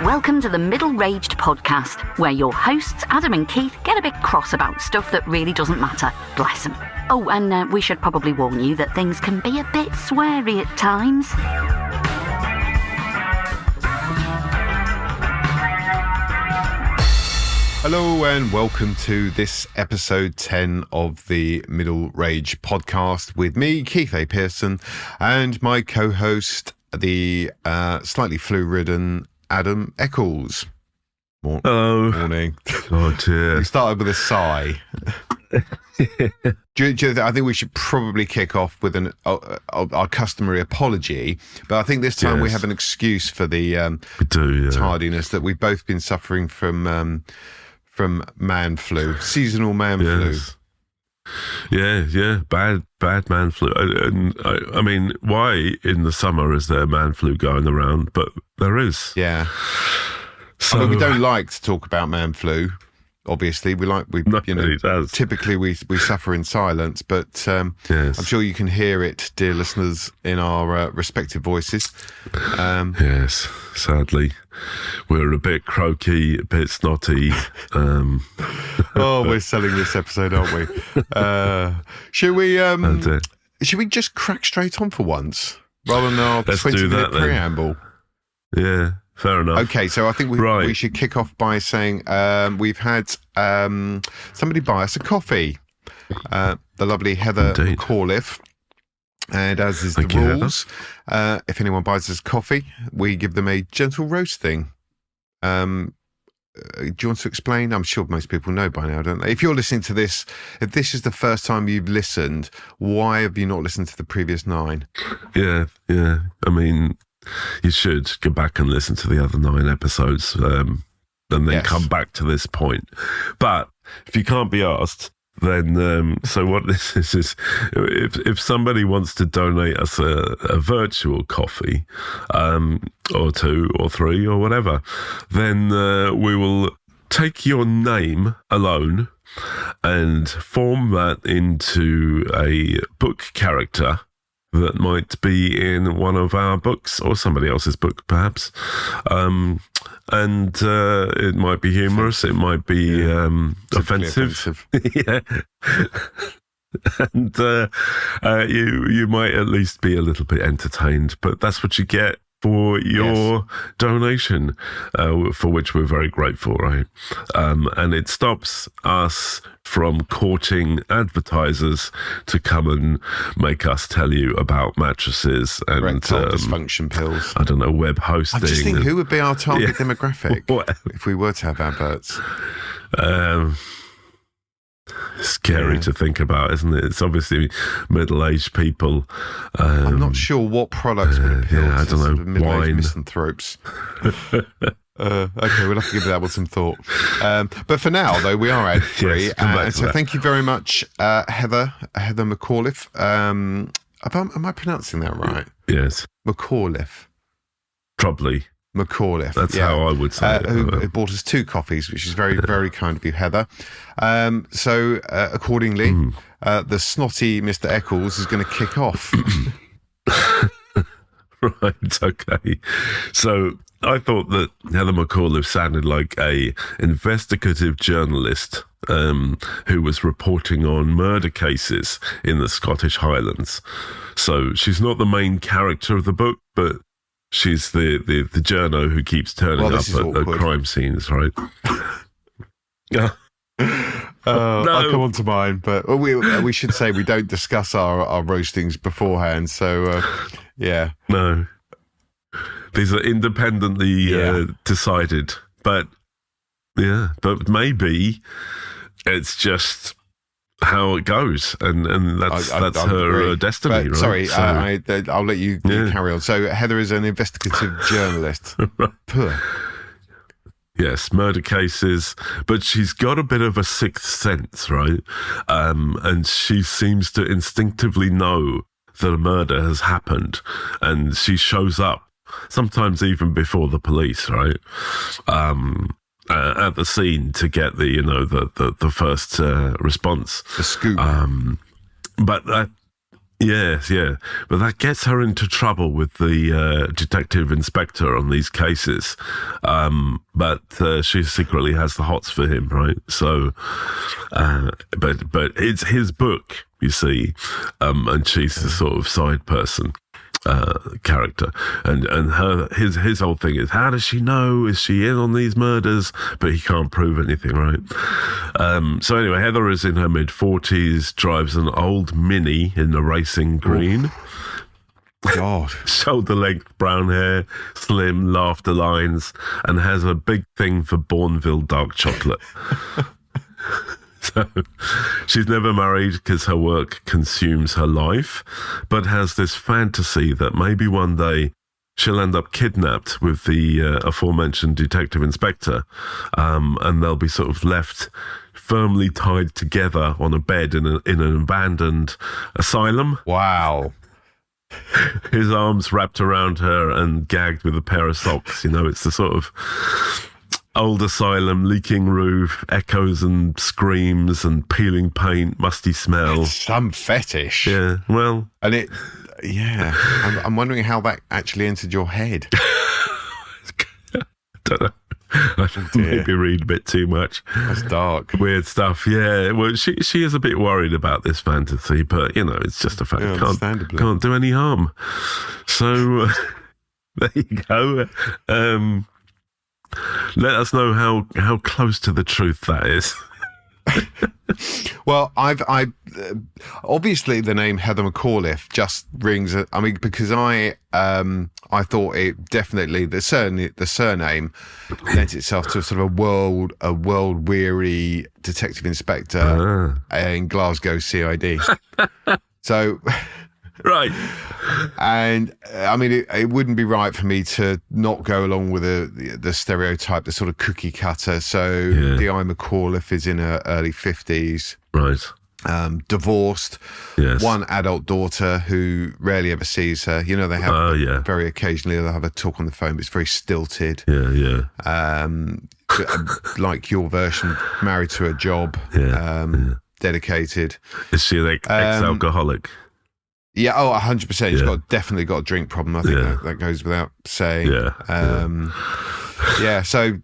Welcome to the Middle-Raged Podcast, where your hosts, Adam and Keith, get a bit cross about stuff that really doesn't matter. Bless them. Oh, and we should probably warn you that things can be a bit sweary at times. Hello and welcome to this episode 10 of the Middle Rage Podcast with me, Keith A. Pearson, and my co-host, the slightly flu-ridden Adam Eccles. Hello. Morning. Oh dear. We started with a sigh. I think we should probably kick off with our customary apology, but I think this time we have an excuse for the tardiness that we've both been suffering from man flu, seasonal man flu. Yeah, bad man flu. And I mean, why in the summer is there man flu going around? But there is. Yeah. So, I mean, we don't like to talk about man flu. Obviously, typically we suffer in silence, but I'm sure you can hear it, dear listeners, in our respective voices. Yes, sadly, we're a bit croaky, a bit snotty. Oh, we're selling this episode, aren't we? Should we just crack straight on for once, rather than our 20-minute preamble? Yeah. Fair enough. Okay, so I think we should kick off by saying we've had somebody buy us a coffee, the lovely Heather McAuliffe, and as is the rules, if anyone buys us coffee, we give them a gentle roasting. Do you want to explain? I'm sure most people know by now, don't they? If you're listening to this, if this is the first time you've listened, why have you not listened to the previous 9? Yeah. I mean, you should go back and listen to the other 9 episodes and then come back to this point. But if you can't be asked, then so what this is if somebody wants to donate us a virtual coffee or 2 or 3 or whatever, then we will take your name alone and form that into a book character that might be in one of our books or somebody else's book, perhaps. And it might be humorous. It might be offensive. Yeah. And you might at least be a little bit entertained. But that's what you get for your donation, for which we're very grateful, right? And it stops us from courting advertisers to come and make us tell you about mattresses and erectile dysfunction pills. I don't know, web hosting. I'm just thinking, who would be our target demographic if we were to have adverts? Scary to think about, isn't it? It's obviously middle-aged people. I'm not sure what products would appeal to I don't know, sort of middle-aged wine. Misanthropes. Okay, we'll have to give that one some thought. But for now, though, we are ad-free. So thank you very much, Heather McAuliffe. Am I pronouncing that right? Yes. McAuliffe. Probably. McAuliffe. That's how I would say it. Who bought us 2 coffees, which is very, very kind of you, Heather. So accordingly, the snotty Mr. Eccles is going to kick off. Right, okay. So I thought that Heather McAuliffe sounded like a investigative journalist who was reporting on murder cases in the Scottish Highlands. So she's not the main character of the book, but she's the journo who keeps turning up at crime scenes, right? I'll come on to mine, but we should say we don't discuss our roastings beforehand. So, no, these are independently decided. But maybe it's just how it goes, and that's her destiny, right? Sorry, I'll let you carry on. So Heather is an investigative journalist. Yes, murder cases, but she's got a bit of a sixth sense, right? And she seems to instinctively know that a murder has happened, and she shows up, sometimes even before the police, right? At the scene to get the first response. The scoop. But Yes, yeah. But that gets her into trouble with the detective inspector on these cases. But she secretly has the hots for him, right? So, but it's his book, you see, and she's the sort of side person character, and his whole thing is, how does she know? Is she in on these murders? But he can't prove anything, right? So anyway, Heather is in her mid-40s, drives an old Mini in the racing green. God. Shoulder length brown hair, slim laughter lines, and has a big thing for Bourneville dark chocolate. So she's never married because her work consumes her life, but has this fantasy that maybe one day she'll end up kidnapped with the aforementioned detective inspector, and they'll be sort of left firmly tied together on a bed in an abandoned asylum. Wow. His arms wrapped around her and gagged with a pair of socks. You know, it's the sort of old asylum, leaking roof, echoes and screams and peeling paint, musty smell. Some fetish. Yeah, well. And I'm wondering how that actually entered your head. I don't know. I maybe read a bit too much. That's dark. Weird stuff, yeah. Well, she is a bit worried about this fantasy, but, you know, it's just a fact. Yeah, Can't do any harm. So, there you go. Let us know how close to the truth that is. Well, I obviously the name Heather McAuliffe just rings. I mean, because I thought it definitely the surname lends itself to sort of a world weary detective inspector in Glasgow CID. So. Right. And I mean, it wouldn't be right for me to not go along with the stereotype, the sort of cookie cutter. So D.I. McAuliffe is in her early 50s. Right. Divorced. Yes. One adult daughter who rarely ever sees her. You know, they have very occasionally they'll have a talk on the phone, but it's very stilted. Yeah. Like your version, married to a job. Dedicated. Is she like ex-alcoholic? Yeah, 100%. She's definitely got a drink problem. I think that goes without saying. So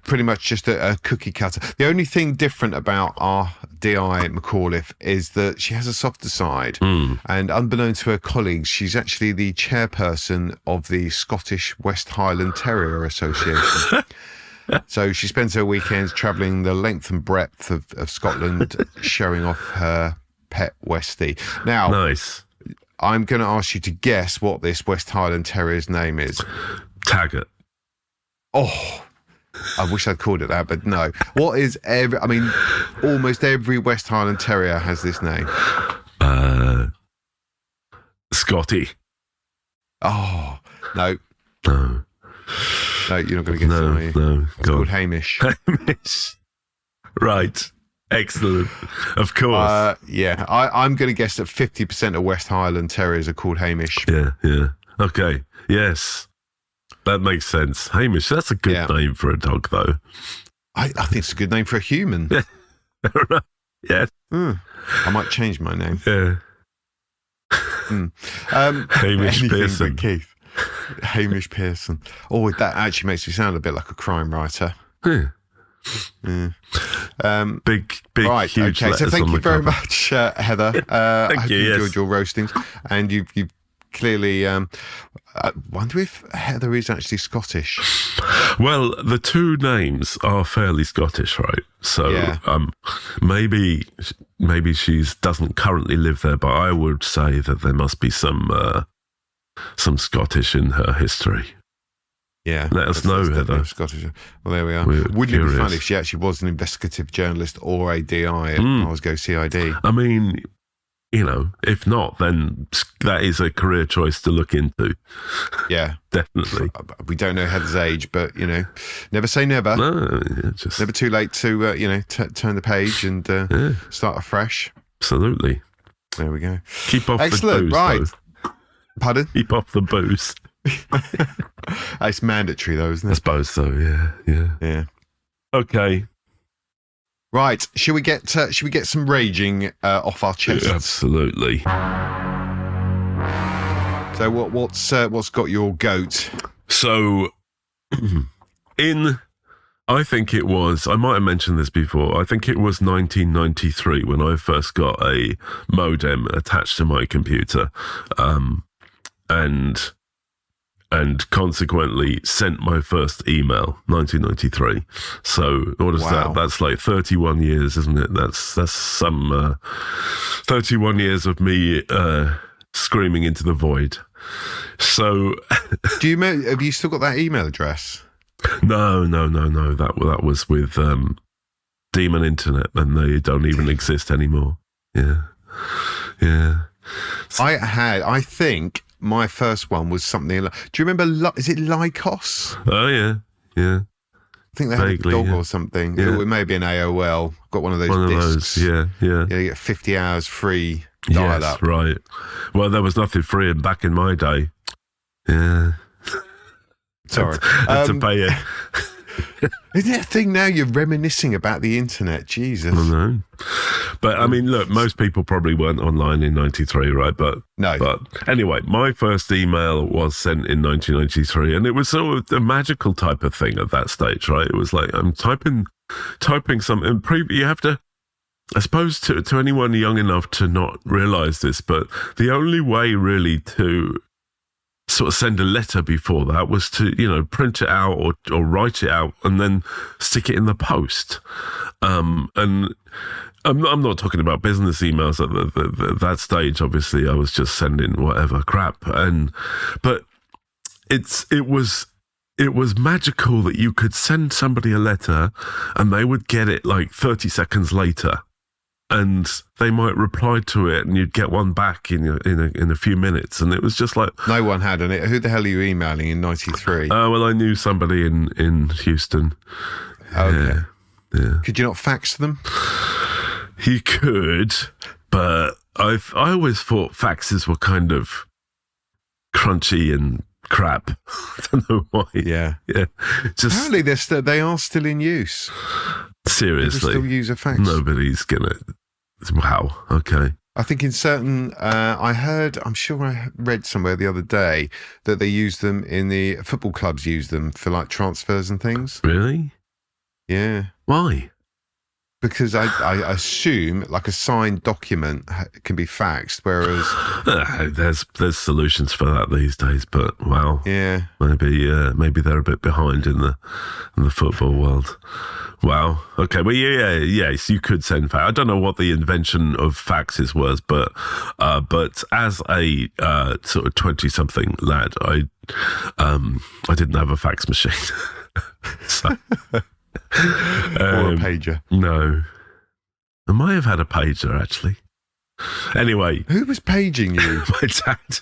pretty much just a cookie cutter. The only thing different about our D.I. McAuliffe is that she has a softer side. And unbeknown to her colleagues, she's actually the chairperson of the Scottish West Highland Terrier Association. So she spends her weekends travelling the length and breadth of Scotland, showing off her pet Westie. Now, nice. I'm going to ask you to guess what this West Highland Terrier's name is. Taggart. Oh, I wish I'd called it that, but no. What is almost every West Highland Terrier has this name. Scotty. Oh, no. No. No, you're not going to guess it, are you? No. It's called Hamish. Hamish. Right. Excellent. Of course. I'm going to guess that 50% of West Highland Terriers are called Hamish. Yeah. Okay. Yes. That makes sense. Hamish, that's a good name for a dog, though. I think it's a good name for a human. Yeah. I might change my name. Yeah. Hamish Pearson. Keith. Hamish Pearson. Oh, that actually makes me sound a bit like a crime writer. Yeah. Big, right, huge. Okay, so thank you very much, Heather. I hope you enjoyed your roastings, and you've clearly. I wonder if Heather is actually Scottish. Well, the two names are fairly Scottish, right? So maybe she doesn't currently live there, but I would say that there must be some Scottish in her history. Yeah, let us know, Heather. Scottish. Well, there we are. Wouldn't it be fun if she actually was an investigative journalist or a DI at Glasgow CID? I mean, you know, if not, then that is a career choice to look into. Yeah, definitely. We don't know Heather's age, but you know, never say never. No, never too late to turn the page and start afresh. Absolutely. There we go. Keep off the booze, right? Though. Pardon? Keep off the booze. It's mandatory, though, isn't it? I suppose so. Yeah. Okay. Right. Should we get some raging off our chests? Absolutely. So what's got your goat? So I think it was, I might have mentioned this before, I think it was 1993 when I first got a modem attached to my computer, and consequently sent my first email, 1993. So what is that? That's like 31 years, isn't it? That's some 31 years of me screaming into the void. So have you still got that email address? No. That was with Demon Internet, and they don't even exist anymore. Yeah. I think my first one was something. Do you remember? Is it Lycos? Oh yeah. I think they had a dog or something. Yeah. It may be an AOL. Got one of those discs. Yeah. You get 50 hours free dial up. Yes, right. Well, there was nothing free back in my day. Yeah. Sorry. Had to pay it. Isn't it a thing now? You're reminiscing about the internet. Jesus. I know. But I mean, look, most people probably weren't online in 93, right? But no. But anyway, my first email was sent in 1993, and it was sort of a magical type of thing at that stage, right? It was like I'm typing something. You have to, I suppose, to anyone young enough to not realize this, but the only way really to sort of send a letter before that was to, print it out or write it out and then stick it in the post. And I'm not talking about business emails at that stage. Obviously, I was just sending whatever crap. But it was magical that you could send somebody a letter and they would get it like 30 seconds later. And they might reply to it, and you'd get one back in a few minutes. And it was just like no one had it. Who the hell are you emailing in 93? Well, I knew somebody in Houston. Okay. Yeah. Could you not fax them? He could, but I always thought faxes were kind of crunchy and crap. I don't know why. Yeah. Just apparently they are still in use. Seriously, people still use a fax. Nobody's gonna. Wow. Okay. I think in certain, I'm sure I read somewhere the other day that they use them in the football clubs, use them for like transfers and things. Really? Yeah. Why? Because I assume like a signed document can be faxed, whereas there's solutions for that these days. But wow, yeah, maybe they're a bit behind in the football world. Wow. Okay. Well, yes, you could send fax. I don't know what the invention of faxes was, but as a sort of 20-something lad, I didn't have a fax machine. So, or a pager. No. I might have had a pager, actually. Anyway. Who was paging you? My dad.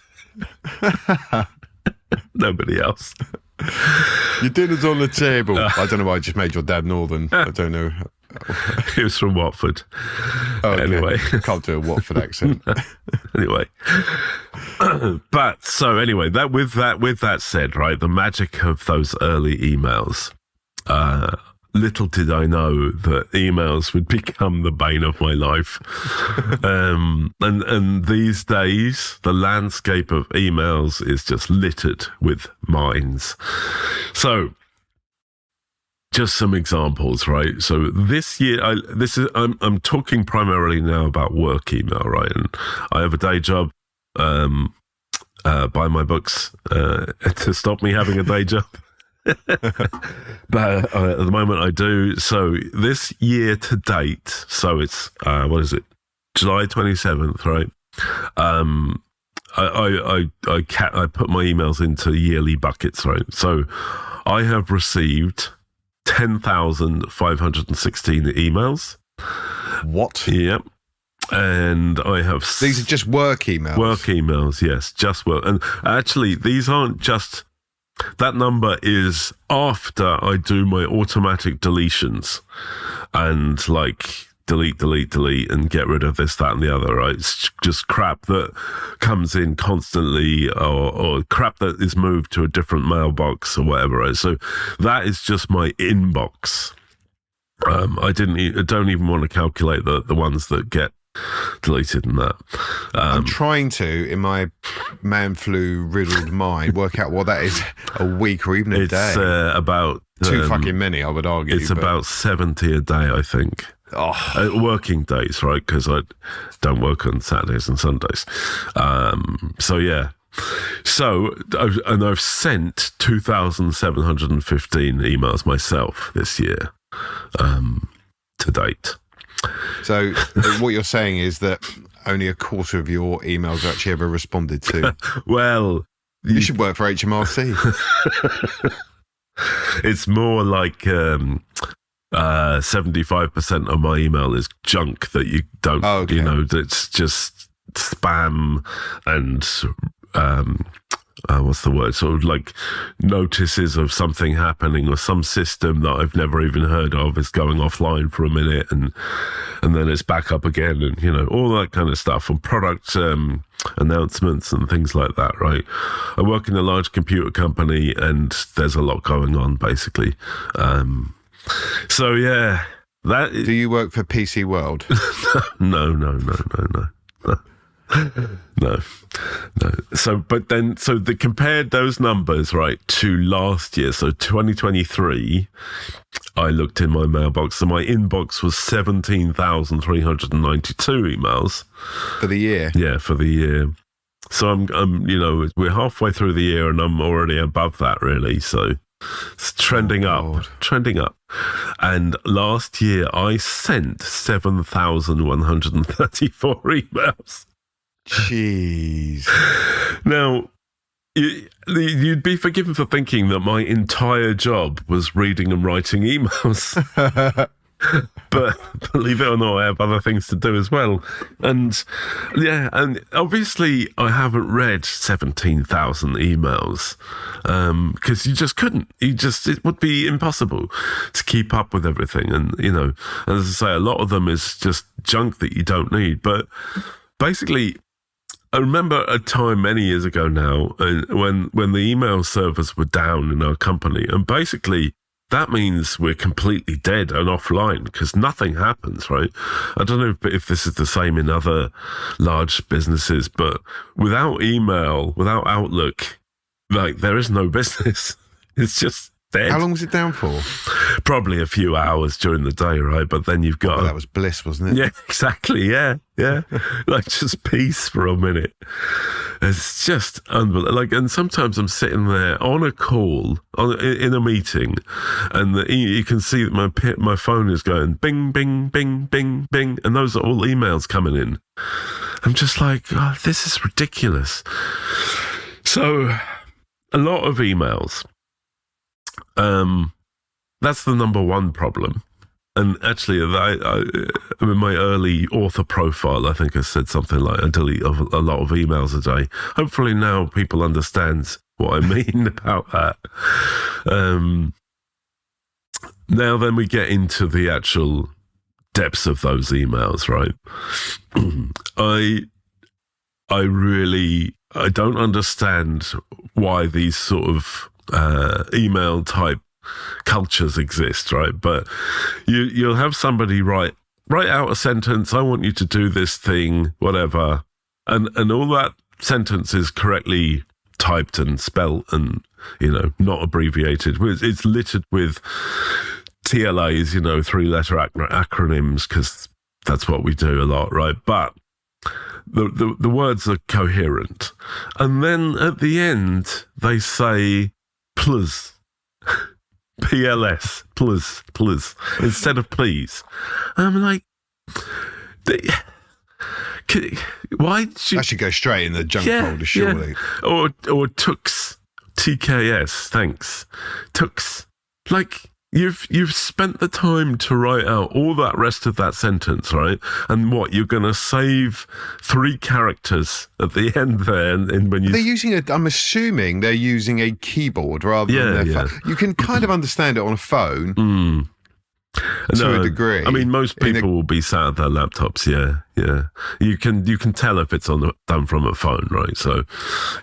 Nobody else. Your dinner's on the table. I don't know why I just made your dad northern. I don't know. He was from Watford. Oh, okay. Anyway. Can't do a Watford accent. Anyway. But so anyway, with that said, right, the magic of those early emails, little did I know that emails would become the bane of my life. And these days, the landscape of emails is just littered with mines. So, just some examples, right? So this year, I'm talking primarily now about work email, right? And I have a day job, buy my books to stop me having a day job. But at the moment I do. So this year to date, so it's what is it, July 27th, right? I put my emails into yearly buckets, right? So I have received 10,516 emails. What? Yep. And I have these are just work emails. Work emails, yes, just work. And actually, these aren't just. That number is after I do my automatic deletions and like delete and get rid of this, that and the other, right? It's just crap that comes in constantly or crap that is moved to a different mailbox or whatever, right? So that is just my inbox. I don't even want to calculate the ones that get deleted and that. I'm trying to, in my man flu riddled mind, work out what that is a week or even a day. It's about too fucking many, I would argue. It's about 70 a day, I think. Working days, right? Because I don't work on Saturdays and Sundays. So yeah. So, and I've sent 2,715 emails myself this year, to date. So what you're saying is that only a quarter of your emails are actually ever responded to. Well, you should work for HMRC. It's more like 75% of my email is junk that you don't, you know, that's just spam and what's the word? Sort of like notices of something happening or some system that I've never even heard of is going offline for a minute and then it's back up again, and you know, all that kind of stuff, and product announcements and things like that, right? I work in a large computer company and there's a lot going on, basically. So yeah, that. Do you work for PC World? No. So they compared those numbers, right, to last year. So 2023, I looked in my mailbox, and my inbox was 17,392 emails for the year. Yeah, for the year. So I'm, you know, we're halfway through the year, and I'm already above that, really. So it's trending up. And last year, I sent 7,134 emails. Jeez. Now, you'd be forgiven for thinking that my entire job was reading and writing emails. But believe it or not, I have other things to do as well. And yeah, and obviously I haven't read 17,000 emails because you just couldn't. It would be impossible to keep up with everything. And, you know, as I say, a lot of them is just junk that you don't need. But basically, I remember a time many years ago now when the email servers were down in our company, and basically that means we're completely dead and offline because nothing happens, right? I don't know if this is the same in other large businesses, but without email, without Outlook, like there is no business. It's just dead. How long was it down for? Probably a few hours during the day, right? But then you've got... Well, that was bliss, wasn't it? Yeah, exactly, yeah. Like just peace for a minute. It's just unbelievable. Like, and sometimes I'm sitting there on a call, in a meeting, and you can see that my phone is going bing, bing, bing, bing, bing, and those are all emails coming in. I'm just like, oh, this is ridiculous. So, a lot of emails. That's the number one problem. And actually, I in my early author profile, I think I said something like, I delete a lot of emails a day. Hopefully now people understand what I mean about that. Now then we get into the actual depths of those emails, right? I don't understand why these sort of email type cultures exist, right? But you'll have somebody write out a sentence, I want you to do this thing, whatever, and all that sentence is correctly typed and spelt and, you know, not abbreviated. It's littered with TLAs, you know, 3-letter acronyms, because that's what we do a lot, right? But the words are coherent, and then at the end they say plus. PLS, plus, instead of please. I'm like, why did you... That should go straight in the junk folder, surely. Yeah. Or tux, TKS, thanks. Tux. Like, you've spent the time to write out all that rest of that sentence, right? And what, you're going to save 3 characters at the end there, and when you... They're using I'm assuming they're using a keyboard rather than their phone. You can kind of understand it on a phone to a degree. I mean, most people will be sat at their laptops, yeah. You can tell if it's done from a phone, right? So,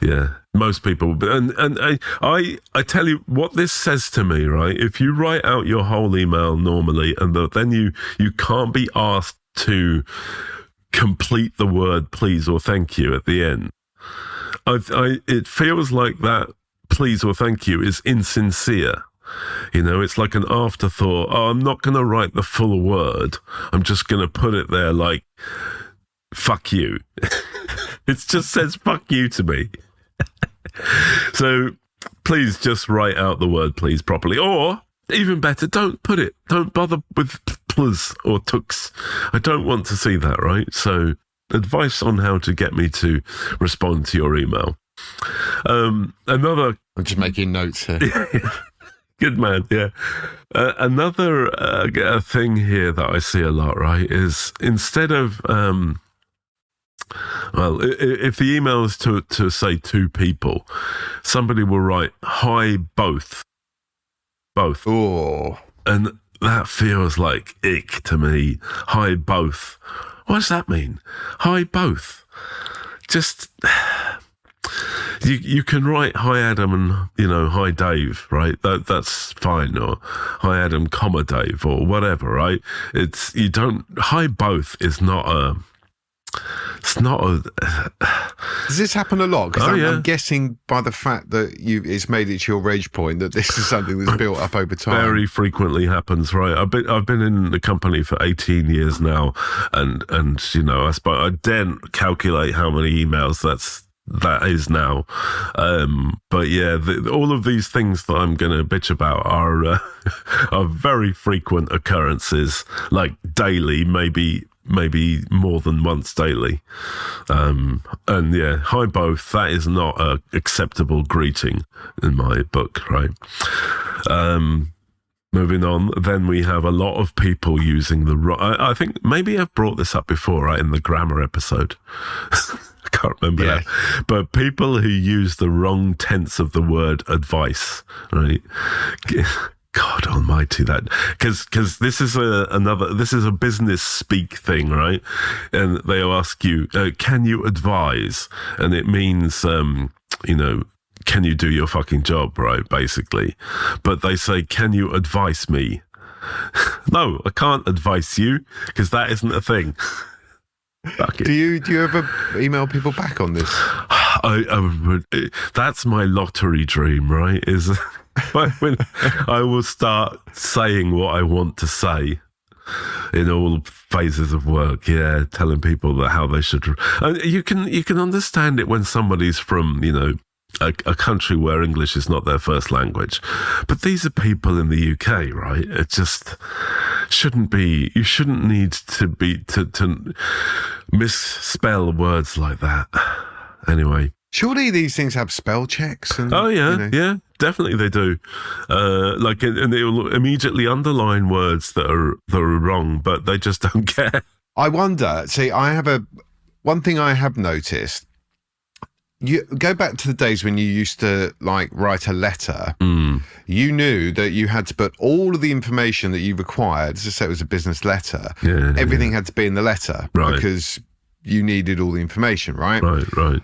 yeah. Most people, and I tell you what this says to me, right? If you write out your whole email normally, and then you can't be asked to complete the word please or thank you at the end. It feels like that please or thank you is insincere. You know, it's like an afterthought. Oh, I'm not going to write the full word. I'm just going to put it there like, fuck you. It just says fuck you to me. So please just write out the word please properly. Or, even better, don't put it. Don't bother with plus or tux. I don't want to see that, right? So advice on how to get me to respond to your email. I'm just making notes here. Good man, yeah. Another thing here that I see a lot, right, is instead of, if the email is to say two people, somebody will write, hi, both. Both. Oh. And that feels like ick to me. Hi, both. What does that mean? Hi, both. Just... You can write hi Adam and hi Dave, right? That's fine, or hi Adam, comma Dave, or whatever, right? Hi both is not a. It's not a. Does this happen a lot? Because yeah. I'm guessing by the fact that it's made it to your rage point that this is something that's built up over time. Very frequently happens, right? I've been in the company for 18 years now, and I daren't calculate how many emails that is now, but yeah, all of these things that I'm going to bitch about are very frequent occurrences, like daily, maybe more than once daily. And yeah, hi both. That is not a acceptable greeting in my book, right? Moving on, then we have a lot of people using I think maybe I've brought this up before, right, in the grammar episode. I can't remember that. But people who use the wrong tense of the word advice, right? God almighty, that because this is a business speak thing, right? And they'll ask you, can you advise? And it means, can you do your fucking job, right? Basically. But they say, can you advise me? No, I can't advise you because that isn't a thing. Do you ever email people back on this? That's my lottery dream, right? Is when I will start saying what I want to say in all phases of work. Yeah, telling people that how they should. You can understand it when somebody's from a country where English is not their first language, but these are people in the UK, right? It just shouldn't be. You shouldn't need to misspell words like that. Anyway, surely these things have spell checks. And, yeah, definitely they do. And they will immediately underline words that are wrong, but they just don't care. I wonder. See, one thing I have noticed. You go back to the days when you used to write a letter. You knew that you had to put all of the information that you required. As I say, it was a business letter. Yeah, everything had to be in the letter, right? Because you needed all the information, right? Right.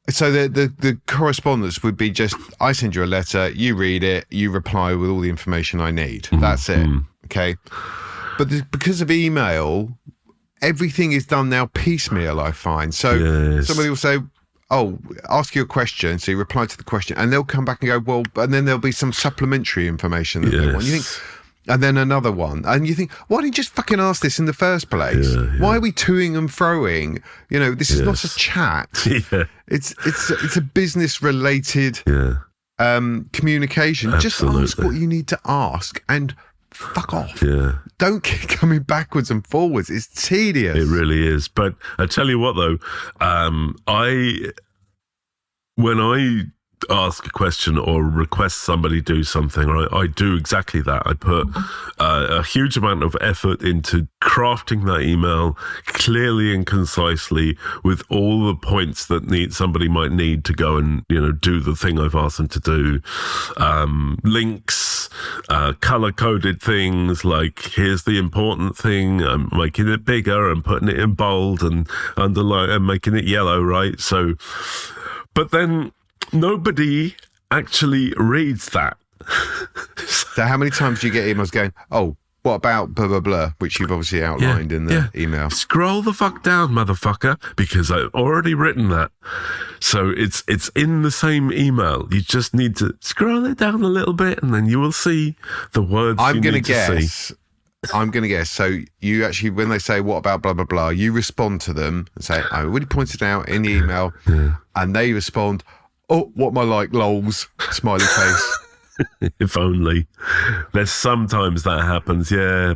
So the correspondence would be just, I send you a letter, you read it, you reply with all the information I need. That's it. Okay. But because of email, everything is done now piecemeal, I find. So somebody will say, ask you a question, so you reply to the question, and they'll come back and go, well, and then there'll be some supplementary information that they want. You think, and then another one, and you think, why didn't you just fucking ask this in the first place? Why are we toing and froing? This is not a chat. It's a business related communication. Absolutely. Just ask what you need to ask and fuck off. Don't keep coming backwards and forwards. It's tedious. It really is. But I tell you what, though, when I ask a question or request somebody do something, right, I do exactly that. I put a huge amount of effort into crafting that email clearly and concisely with all the points that somebody might need to go and do the thing I've asked them to do. Links, color-coded things like here's the important thing. I'm making it bigger and putting it in bold and underline and making it yellow, right? So, but then nobody actually reads that. So how many times do you get emails going, what about blah, blah, blah, which you've obviously outlined in the email. Scroll the fuck down, motherfucker, because I've already written that. So it's in the same email. You just need to scroll it down a little bit, and then you will see the words I'm going to see. I'm going to guess. So you actually, when they say, what about blah, blah, blah, you respond to them and say, I already pointed out in the email, and they respond, oh, what am I like, lols, smiley face. If only. There's sometimes that happens,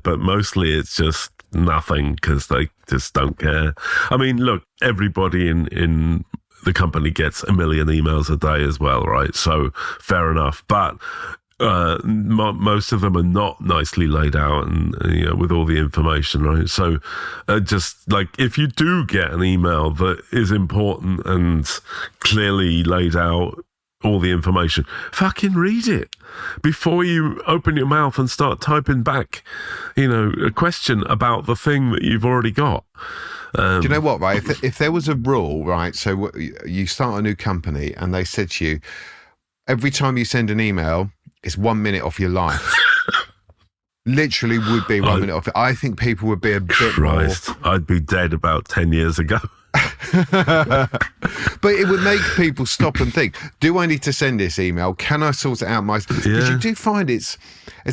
but mostly it's just nothing because they just don't care. I mean, look, everybody in the company gets a million emails a day as well, right? So fair enough. But most of them are not nicely laid out and with all the information, right? So just like if you do get an email that is important and clearly laid out all the information, fucking read it before you open your mouth and start typing back, a question about the thing that you've already got. Do you know what, right? If there was a rule, right, so you start a new company and they said to you, every time you send an email, it's 1 minute off your life. Literally would be 1 minute off it. I think people would be a bit more... I'd be dead about 10 years ago. But it would make people stop and think, do I need to send this email? Can I sort it out myself? Because you do find it's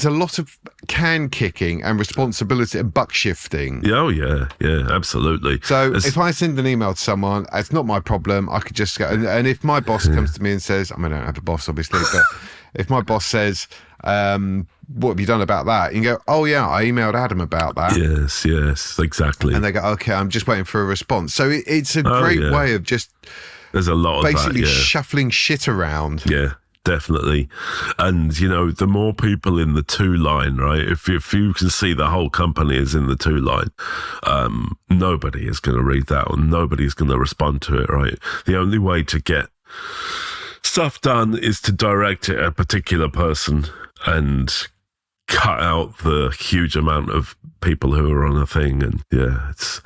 a lot of can kicking and responsibility and buck shifting. Oh yeah, absolutely. So if I send an email to someone, it's not my problem. I could just go, and if my boss comes to me and says, I don't have a boss obviously, but if my boss says, what have you done about that? You can go, oh yeah, I emailed Adam about that. Yes, exactly. And they go, okay, I'm just waiting for a response. So it's a great way of just there's a lot of basically that, shuffling shit around. Yeah, definitely. And the more people in the two line, right? If you can see the whole company is in the two line, nobody is going to read that or nobody's going to respond to it, right? The only way to get stuff done is to direct it at a particular person and cut out the huge amount of people who are on a thing. And it's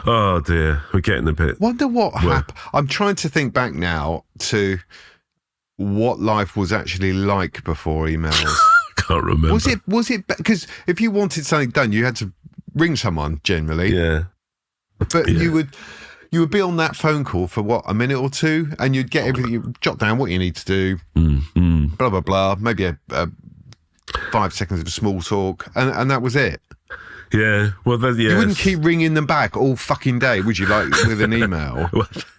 oh dear, we're getting a bit. Wonder what happened. I'm trying to think back now to what life was actually like before emails. Can't remember. Was it because if you wanted something done, you had to ring someone generally. But you would be on that phone call for a minute or two, and you'd get everything. You jot down what you need to do. Blah blah blah. Maybe a 5 seconds of small talk, and that was it. Yeah, well, then, you wouldn't keep ringing them back all fucking day, would you? Like with an email.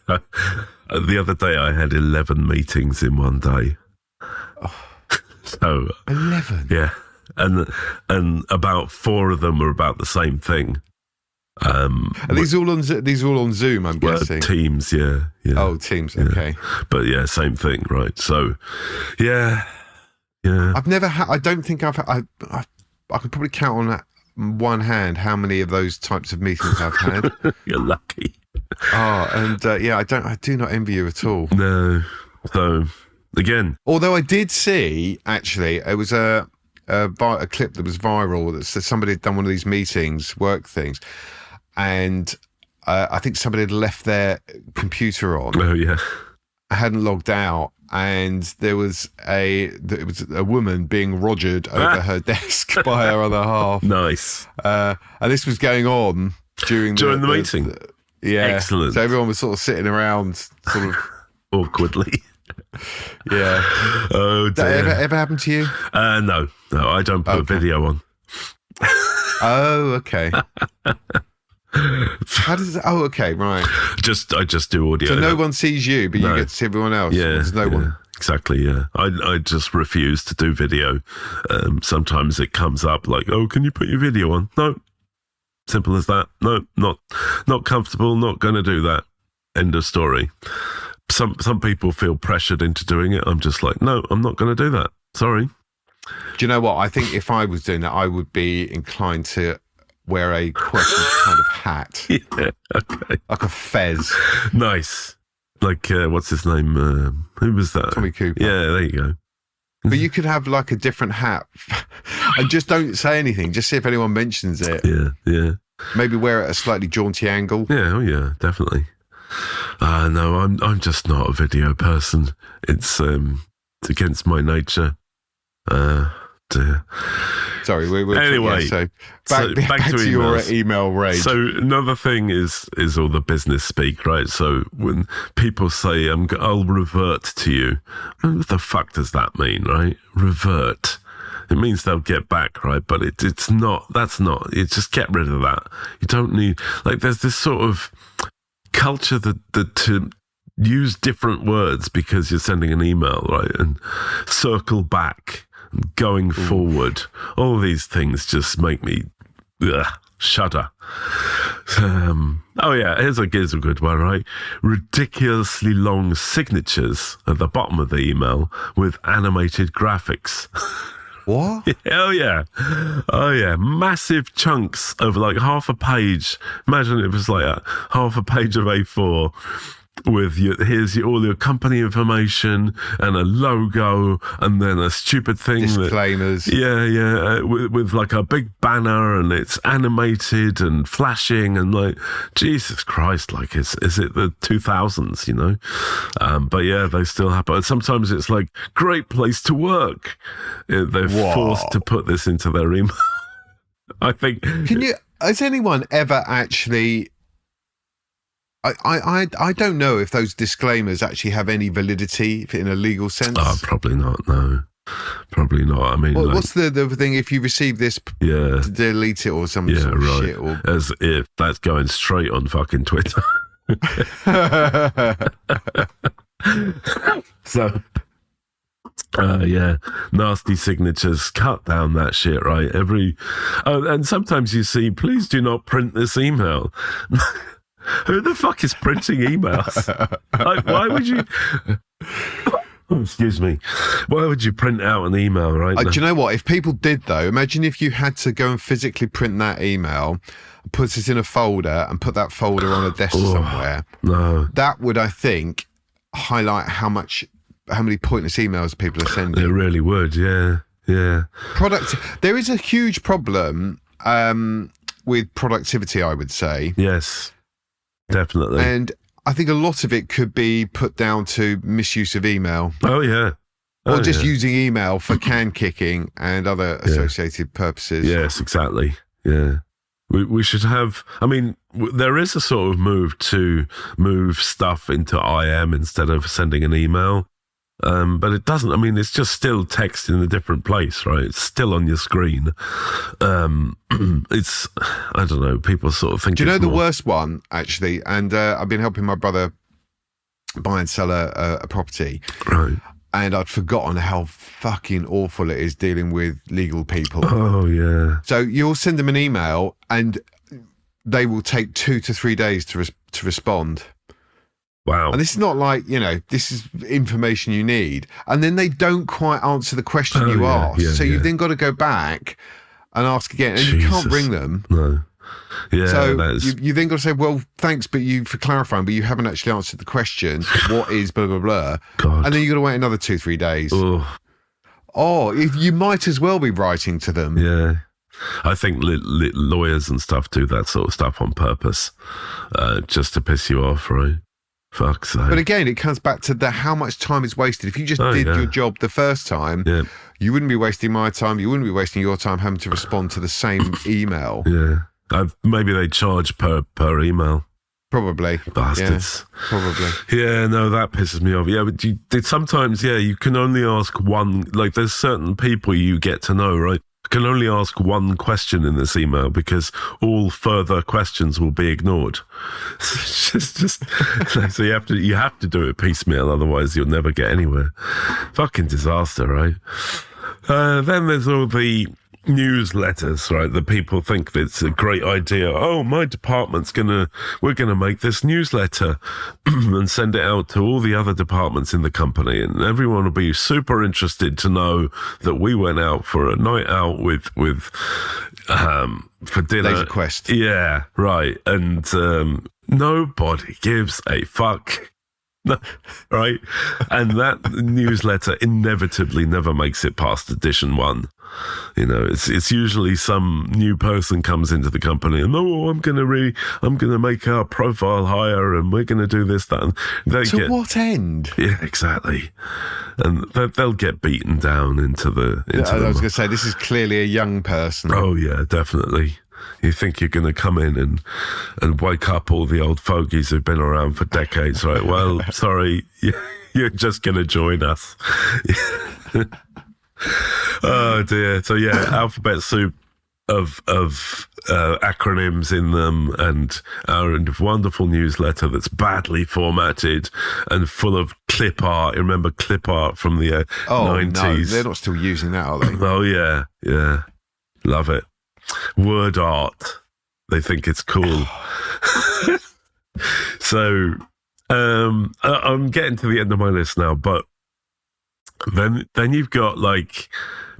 The other day, I had 11 meetings in one day. So 11. Yeah, and about 4 of them were about the same thing. Are these all on Zoom? I'm guessing Teams. Yeah. Oh, Teams. Okay. But same thing, right? So, yeah. I've never had. I don't think I could probably count on one hand how many of those types of meetings I've had. You're lucky. Oh, and I do not envy you at all. No. So again, although I did see actually, it was a clip that was viral that said somebody had done one of these meetings, work things, and I think somebody had left their computer on. Oh yeah, hadn't logged out, and it was a woman being rogered over her desk by her other half. Nice. And this was going on during the meeting. Excellent. So everyone was sort of sitting around, sort of awkwardly. Yeah. Oh dear. That ever happened to you? No, I don't put video on. Oh, okay. How does it? Oh, okay, right. I just do audio. So no one sees you, but you get to see everyone else. Yeah, there's no one. Exactly. Yeah, I just refuse to do video. Sometimes it comes up like, oh, can you put your video on? No, simple as that. No, not comfortable. Not going to do that. End of story. Some people feel pressured into doing it. I'm just like, no, I'm not going to do that. Sorry. Do you know what? I think if I was doing that, I would be inclined to wear a quirky kind of hat. Yeah, okay. Like a fez. Nice. Like, what's his name? Who was that? Tommy Cooper. Yeah, there you go. But you could have like a different hat and just don't say anything. Just see if anyone mentions it. Yeah. Maybe wear it at a slightly jaunty angle. Yeah, oh yeah, definitely. No, I'm just not a video person. It's against my nature. dear. Sorry, we're anyway. So back to your email rage. So another thing is all the business speak, right? So when people say, "I'll revert to you," what the fuck does that mean, right? Revert. It means they'll get back, right? But it's not. That's not. You just get rid of that. You don't need, like, there's this sort of culture that to use different words because you're sending an email, right? And circle back, going forward. All these things just make me shudder. Here's a good one, right? Ridiculously long signatures at the bottom of the email with animated graphics. What? Oh yeah, massive chunks of like half a page. Imagine it was like half a page of A4 with all your company information and a logo, and then a stupid thing disclaimers. With like a big banner, and it's animated and flashing, and like, Jesus Christ, like is it the 2000s, you know? But yeah, they still happen. Sometimes it's like, great place to work. They're forced to put this into their email. I think. Has anyone ever actually? I don't know if those disclaimers actually have any validity in a legal sense. Oh, probably not. No, probably not. I mean, what's the thing? If you receive this, to delete it or some sort of shit, or as if that's going straight on fucking Twitter. So, nasty signatures. Cut down that shit, right? And sometimes you see, please do not print this email. Who the fuck is printing emails? Like, why would you? Excuse me. Why would you print out an email, right? Do you know what? If people did, though, imagine if you had to go and physically print that email, put it in a folder, and put that folder on a desk somewhere. No, that would, I think, highlight how many pointless emails people are sending. It really would. Yeah. There is a huge problem with productivity, I would say. Yes. Definitely. And I think a lot of it could be put down to misuse of email. Oh, yeah. Or just using email for can kicking and other associated purposes. Yes, exactly. Yeah. We should have, I mean, there is a sort of move to move stuff into IM instead of sending an email. But it doesn't, I mean, it's just still text in a different place, right? It's still on your screen. It's, I don't know, people sort of think. Do you know the worst one, actually? And I've been helping my brother buy and sell a property. Right. And I'd forgotten how fucking awful it is dealing with legal people. Oh, yeah. So you'll send them an email and they will take 2 to 3 days to respond. Wow. And this is not like, this is information you need. And then they don't quite answer the question you asked. So you've then got to go back and ask again. And you can't ring them. No. Yeah. So you then got to say, well, thanks for clarifying, but you haven't actually answered the question. What is blah, blah, blah. God. And then you've got to wait another 2-3 days. If you might as well be writing to them. Yeah. I think lawyers and stuff do that sort of stuff on purpose, just to piss you off, right? Fuck's sake. But again, it comes back to how much time is wasted. If you just did your job the first time, you wouldn't be wasting my time. You wouldn't be wasting your time having to respond to the same email. Yeah. Maybe they charge per email. Probably. Bastards. Yeah, probably. Yeah, no, that pisses me off. Yeah, but sometimes, you can only ask one, like there's certain people you get to know, right? Can only ask one question in this email because all further questions will be ignored. So you have to do it piecemeal, otherwise you'll never get anywhere. Fucking disaster, right? Then there's all the newsletters, right? The people think that it's a great idea. Oh, my department's we're gonna make this newsletter and send it out to all the other departments in the company, and everyone will be super interested to know that we went out for a night out with for dinner. Laser Quest. Yeah, right. And nobody gives a fuck. Right? And that newsletter inevitably never makes it past edition 1. You know, it's usually some new person comes into the company and I'm gonna make our profile higher and we're gonna do this, that, and what end? Yeah, exactly. And they'll get beaten down into the. I was gonna say, this is clearly a young person. Oh yeah, definitely. You think you're going to come in and wake up all the old fogies who've been around for decades, right? Well, sorry, you're just going to join us. Oh dear. So yeah, alphabet soup of acronyms in them, and our wonderful newsletter that's badly formatted and full of clip art. You remember clip art from the 90s? No, they're not still using that, are they? Oh yeah, love it. Word art, they think it's cool. So I'm getting to the end of my list now, but then you've got like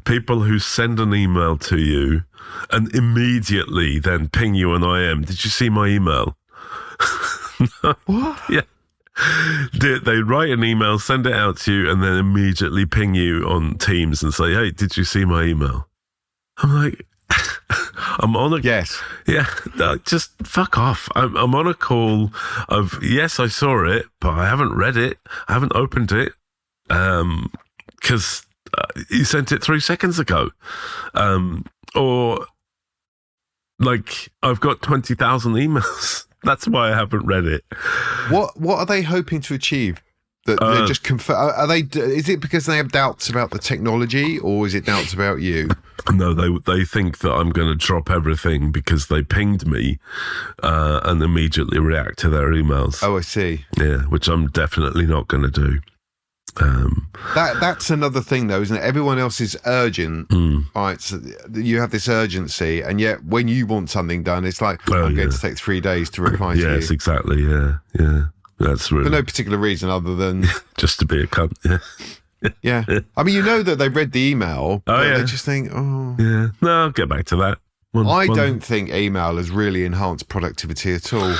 people who send an email to you and immediately then ping you an IM. Did you see my email? What? Yeah. They write an email, send it out to you, and then immediately ping you on Teams and say, hey, did you see my email? I'm like, I'm on a... Yes. Yeah, just fuck off. I'm on a call of, yes, I saw it, but I haven't read it. I haven't opened it because you sent it 3 seconds ago. Or, like, I've got 20,000 emails. That's why I haven't read it. What are they hoping to achieve? That they're just are they? Is it because they have doubts about the technology, or is it doubts about you? No, they think that I'm going to drop everything because they pinged me and immediately react to their emails. Oh, I see. Yeah, which I'm definitely not going to do. That's another thing, though, isn't it? Everyone else is urgent, right? So you have this urgency, and yet when you want something done, it's like, I'm going to take 3 days to reply to you. Yes, exactly. Yeah. That's really... For no particular reason other than... just to be a cunt, yeah. I mean, you know that they've read the email, but they just think, Yeah. No, I'll get back to that. I don't think email has really enhanced productivity at all.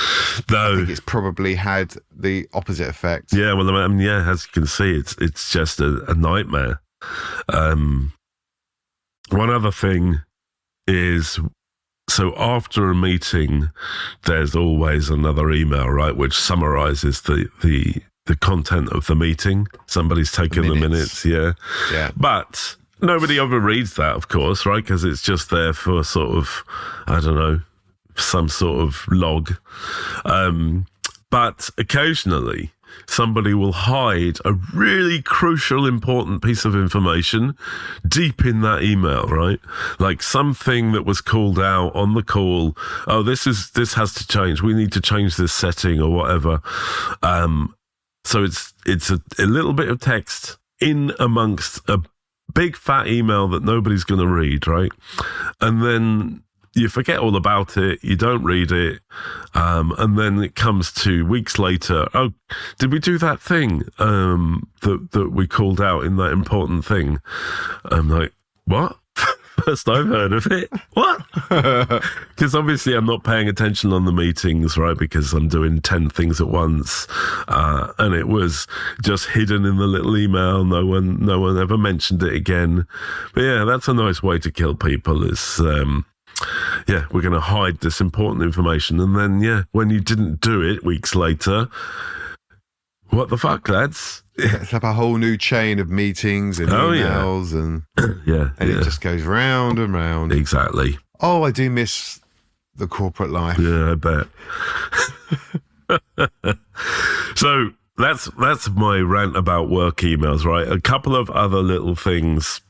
No. I think it's probably had the opposite effect. Yeah, well, I mean, as you can see, it's just a nightmare. One other thing is... So after a meeting, there's always another email, right, which summarizes the content of the meeting. Somebody's taken the minutes, yeah. But nobody ever reads that, of course, right, because it's just there for sort of, I don't know, some sort of log. But occasionally, somebody will hide a really crucial, important piece of information deep in that email, right? Like something that was called out on the call. Oh, this has to change. We need to change this setting or whatever. So it's a little bit of text in amongst a big fat email that nobody's going to read, right? And then you forget all about it, you don't read it, and then it comes to weeks later, oh, did we do that thing that we called out in that important thing? I'm like, what? First I've heard of it. What? Because obviously I'm not paying attention on the meetings, right? Because I'm doing 10 things at once, and it was just hidden in the little email. No one ever mentioned it again. But yeah, that's a nice way to kill people. Is we're going to hide this important information, and then when you didn't do it weeks later, what the fuck, lads? It's like a whole new chain of meetings and emails and it just goes round and round. Exactly. Oh, I do miss the corporate life. Yeah, I bet. So that's my rant about work emails, right? A couple of other little things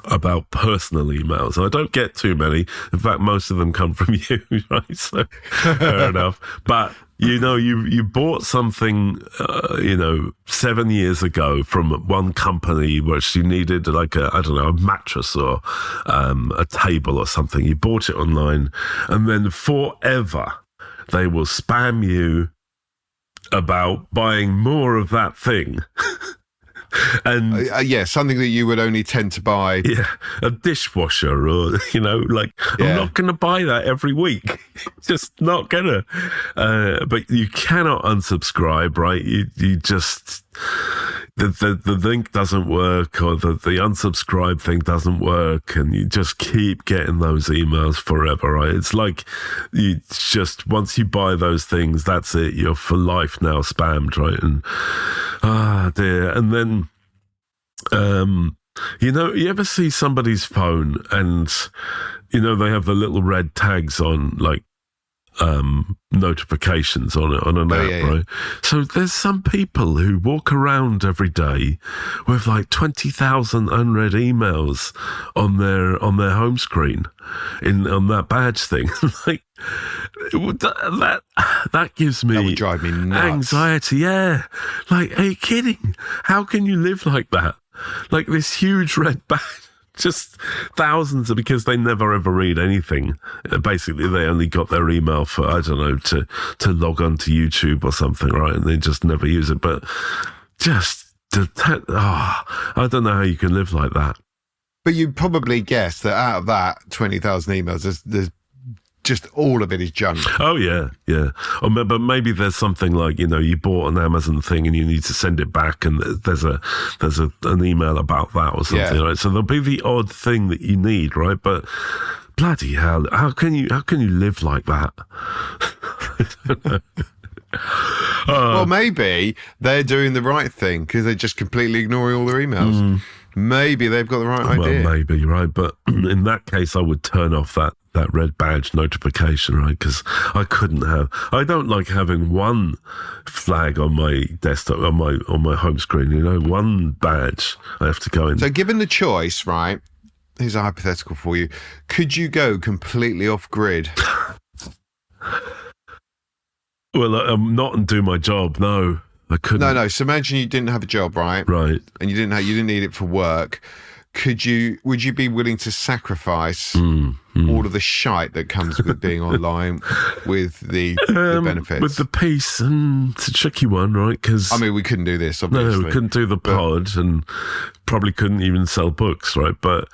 about personal emails. I don't get too many. In fact, most of them come from you, right? So fair enough. But you bought something, 7 years ago from one company which you needed like a mattress or a table or something. You bought it online, and then forever they will spam you about buying more of that thing. And yeah, something that you would only tend to buy. Yeah, a dishwasher, or like I'm not going to buy that every week. Just not gonna. But you cannot unsubscribe, right? You just the link doesn't work, or the unsubscribe thing doesn't work, and you just keep getting those emails forever, right? It's like you just, once you buy those things, that's it. You're for life now spammed, right? And dear. And then you ever see somebody's phone and they have the little red tags on, like notifications on an app, right? So there's some people who walk around every day with like 20,000 unread emails on their home screen on that badge thing. Like that gives me, that would drive me nuts. Anxiety. Yeah, like, are you kidding? How can you live like that? Like this huge red badge. Just thousands, because they never ever read anything. Basically, they only got their email for, I don't know, to log on to YouTube or something, right? And they just never use it. But I don't know how you can live like that. But you'd probably guess that out of that 20,000 emails, there's just all of it is junk. Oh, yeah. But maybe there's something like, you bought an Amazon thing and you need to send it back, and there's an email about that or something, right? So there'll be the odd thing that you need, right? But bloody hell, how can you live like that? Well, maybe they're doing the right thing because they're just completely ignoring all their emails. Maybe they've got the right idea. Well, maybe, right? But in that case, I would turn off that red badge notification, right? Because I don't like having one flag on my desktop, on my home screen, one badge I have to go in. So given the choice, right, here's a hypothetical for you. Could you go completely off grid? Well, I'm not and do my job. No, I couldn't. No. So imagine you didn't have a job, right? Right. And you didn't need it for work. Would you be willing to sacrifice all of the shite that comes with being online with the benefits? With the peace, and it's a tricky one, right? Because we couldn't do this, obviously. No, we couldn't do the pod, and probably couldn't even sell books, right? But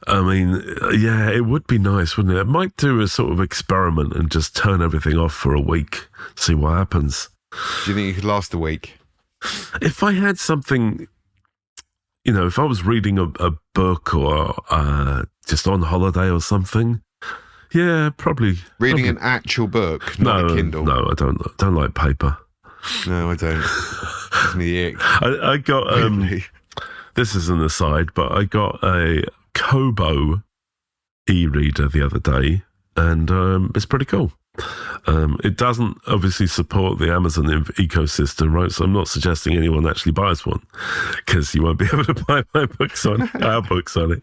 it would be nice, wouldn't it? I might do a sort of experiment and just turn everything off for a week, see what happens. Do you think you could last a week? If I had something, if I was reading a book or just on holiday or something, yeah, probably. Reading an actual book, not a Kindle? No, I don't like paper. No, I don't. Gives me the ick. I got, this is an aside, but I got a Kobo e-reader the other day, and it's pretty cool. It doesn't obviously support the Amazon ecosystem, right? So I'm not suggesting anyone actually buys one, because you won't be able to buy our books on it.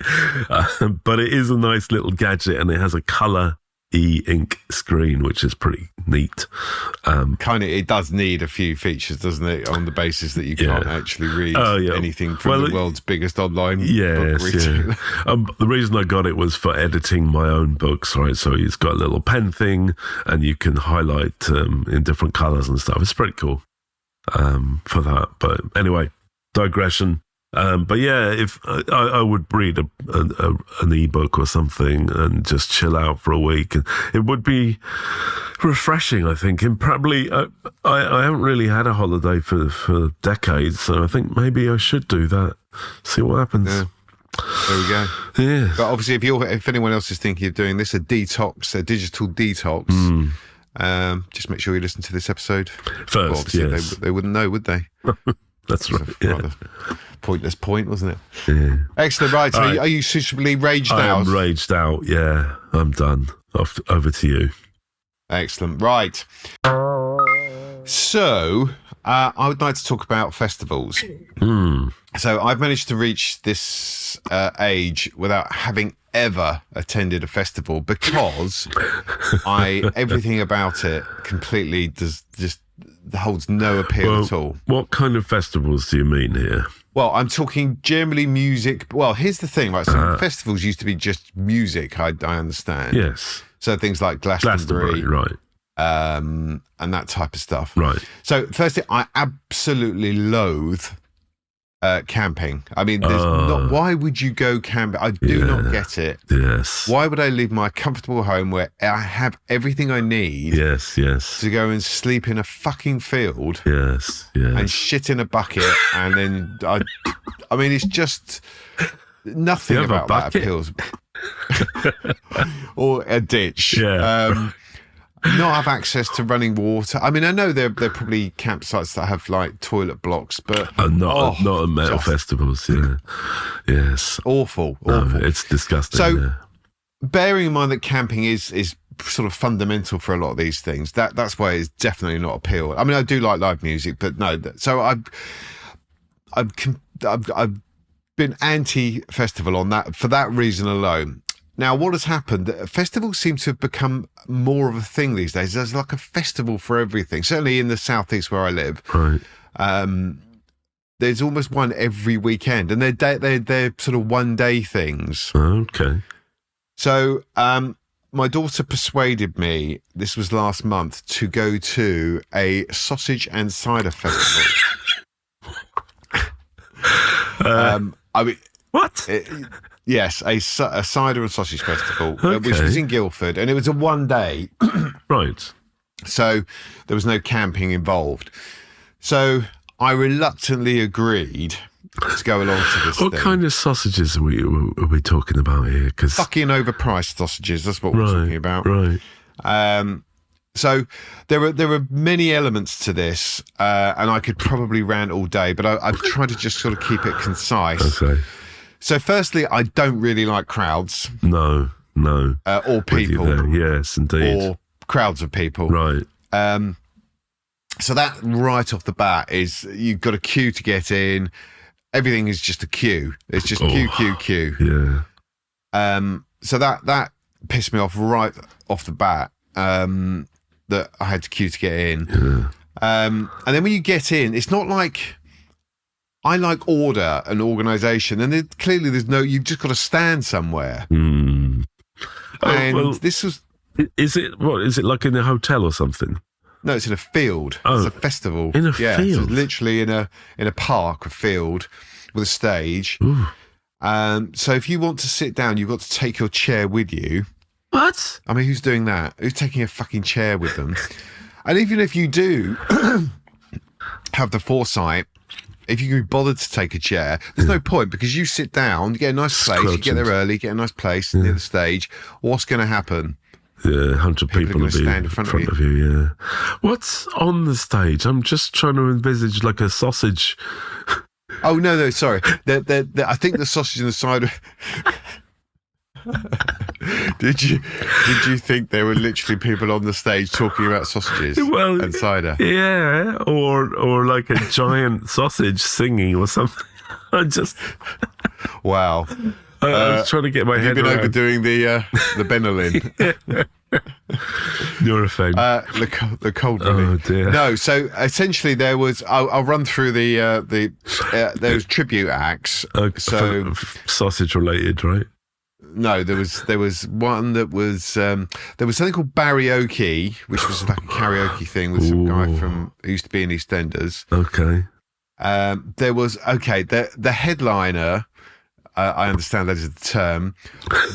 But it is a nice little gadget, and it has a colour e-ink screen, which is pretty neat. It does need a few features, doesn't it? On the basis that you can't actually read anything from the world's biggest online book retailer. The reason I got it was for editing my own books, right? So it's got a little pen thing, and you can highlight in different colours and stuff. It's pretty cool for that. But anyway, digression. But yeah, if I would read an ebook or something and just chill out for a week, and it would be refreshing, I think. And probably I haven't really had a holiday for decades, so I think maybe I should do that. See what happens. Yeah. There we go. Yeah. But obviously, if anyone else is thinking of doing this, a digital detox, just make sure you listen to this episode first. Well, obviously, they wouldn't know, would they? That's right. Rather pointless point, wasn't it? Yeah. Excellent. Right. So are you suitably raged out? I am raged out. Yeah, I'm done. Over to you. Excellent. Right. So I would like to talk about festivals. So I've managed to reach this age without having ever attended a festival, because everything about it completely just holds no appeal at all. What kind of festivals do you mean here? Well, I'm talking generally music. Well, here's the thing, right? So festivals used to be just music, I understand. Yes. So things like Glastonbury, right. And that type of stuff. Right. So firstly, I absolutely loathe camping. I mean, there's not. Why would you go camping? I do not get it. Yes. Why would I leave my comfortable home where I have everything I need? Yes. To go and sleep in a fucking field. Yes. And shit in a bucket, and then I mean, it's just nothing about that appeals. Or a ditch. Yeah. Not have access to running water. I mean, I know there are probably campsites that have like toilet blocks, but not at metal festivals. Yeah, yes, awful. It's disgusting. So, bearing in mind that camping is sort of fundamental for a lot of these things, that's why it's definitely not appeal. I mean, I do like live music, but no. So I've been anti-festival on that for that reason alone. Now, what has happened? Festivals seem to have become more of a thing these days. There's like a festival for everything. Certainly in the southeast where I live, right. There's almost one every weekend, and they're sort of one-day things. Okay. So, my daughter persuaded me. This was last month to go to a sausage and cider festival. I mean, what? Yes, a cider and sausage festival, which was in Guildford, and it was a one day. Right. So there was no camping involved. So I reluctantly agreed to go along to this What thing. kind of sausages are we talking about here? Cause... Fucking overpriced sausages, that's what we're talking about. Right. So there are many elements to this, and I could probably rant all day, but I've tried to just sort of keep it concise. Okay. So firstly, I don't really like crowds. No. Or people. Yes, indeed. Or crowds of people. Right. So that right off the bat is you've got a queue to get in. Everything is just a queue. It's just queue. Yeah. So that pissed me off right off the bat, that I had to queue to get in. Yeah. And then when you get in, it's not like... I like order and organisation, and clearly you've just got to stand somewhere. Mm. This was... Is it like in a hotel or something? No, it's in a field. It's a festival. In a field? So it's literally in a park, a field, with a stage. Ooh. So if you want to sit down, you've got to take your chair with you. What? I mean, who's doing that? Who's taking a fucking chair with them? And even if you do have the foresight, if you can be bothered to take a chair, there's no point, because you sit down, you get a nice place, you get there early, get a nice place near the stage. What's going to happen? Yeah, 100 people will be stand in front of you. Yeah. What's on the stage? I'm just trying to envisage like a sausage. Oh no, sorry. I think the sausage and the cider. Did you think there were literally people on the stage talking about sausages and cider? Yeah, or like a giant sausage singing or something. Wow. I was trying to get my head around. You've been overdoing the Benelin. You're a fan. The cold one. Oh dear. No, so essentially there was. I'll run through there was tribute acts. So sausage related, right? No, there was one that was there was something called karaoke, which was like a karaoke thing with some guy who used to be in EastEnders. Okay. There was the headliner. I understand that is the term.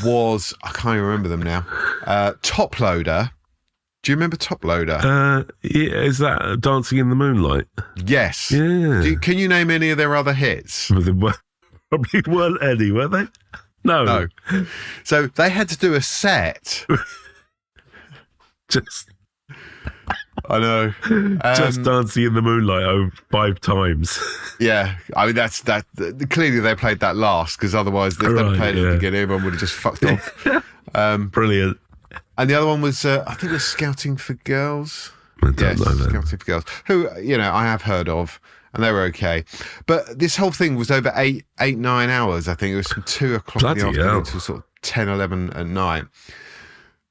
Was I can't even remember them now. Top Loader. Do you remember Top Loader? Yeah, is that Dancing in the Moonlight? Yes. Yeah. Can you name any of their other hits? Probably weren't any, were they? No. So they had to do a set. I know. Just Dancing in the Moonlight 5 times. Yeah. I mean, that's that. Clearly they played that last, because otherwise if they'd played it at the beginning, everyone would have just fucked off. Brilliant. And the other one was, I think it was Scouting for Girls. I don't know that. Scouting for Girls, who, I have heard of, and they were okay. But this whole thing was over 9 hours, I think. It was from 2 o'clock in the afternoon to sort of 10, 11 at night.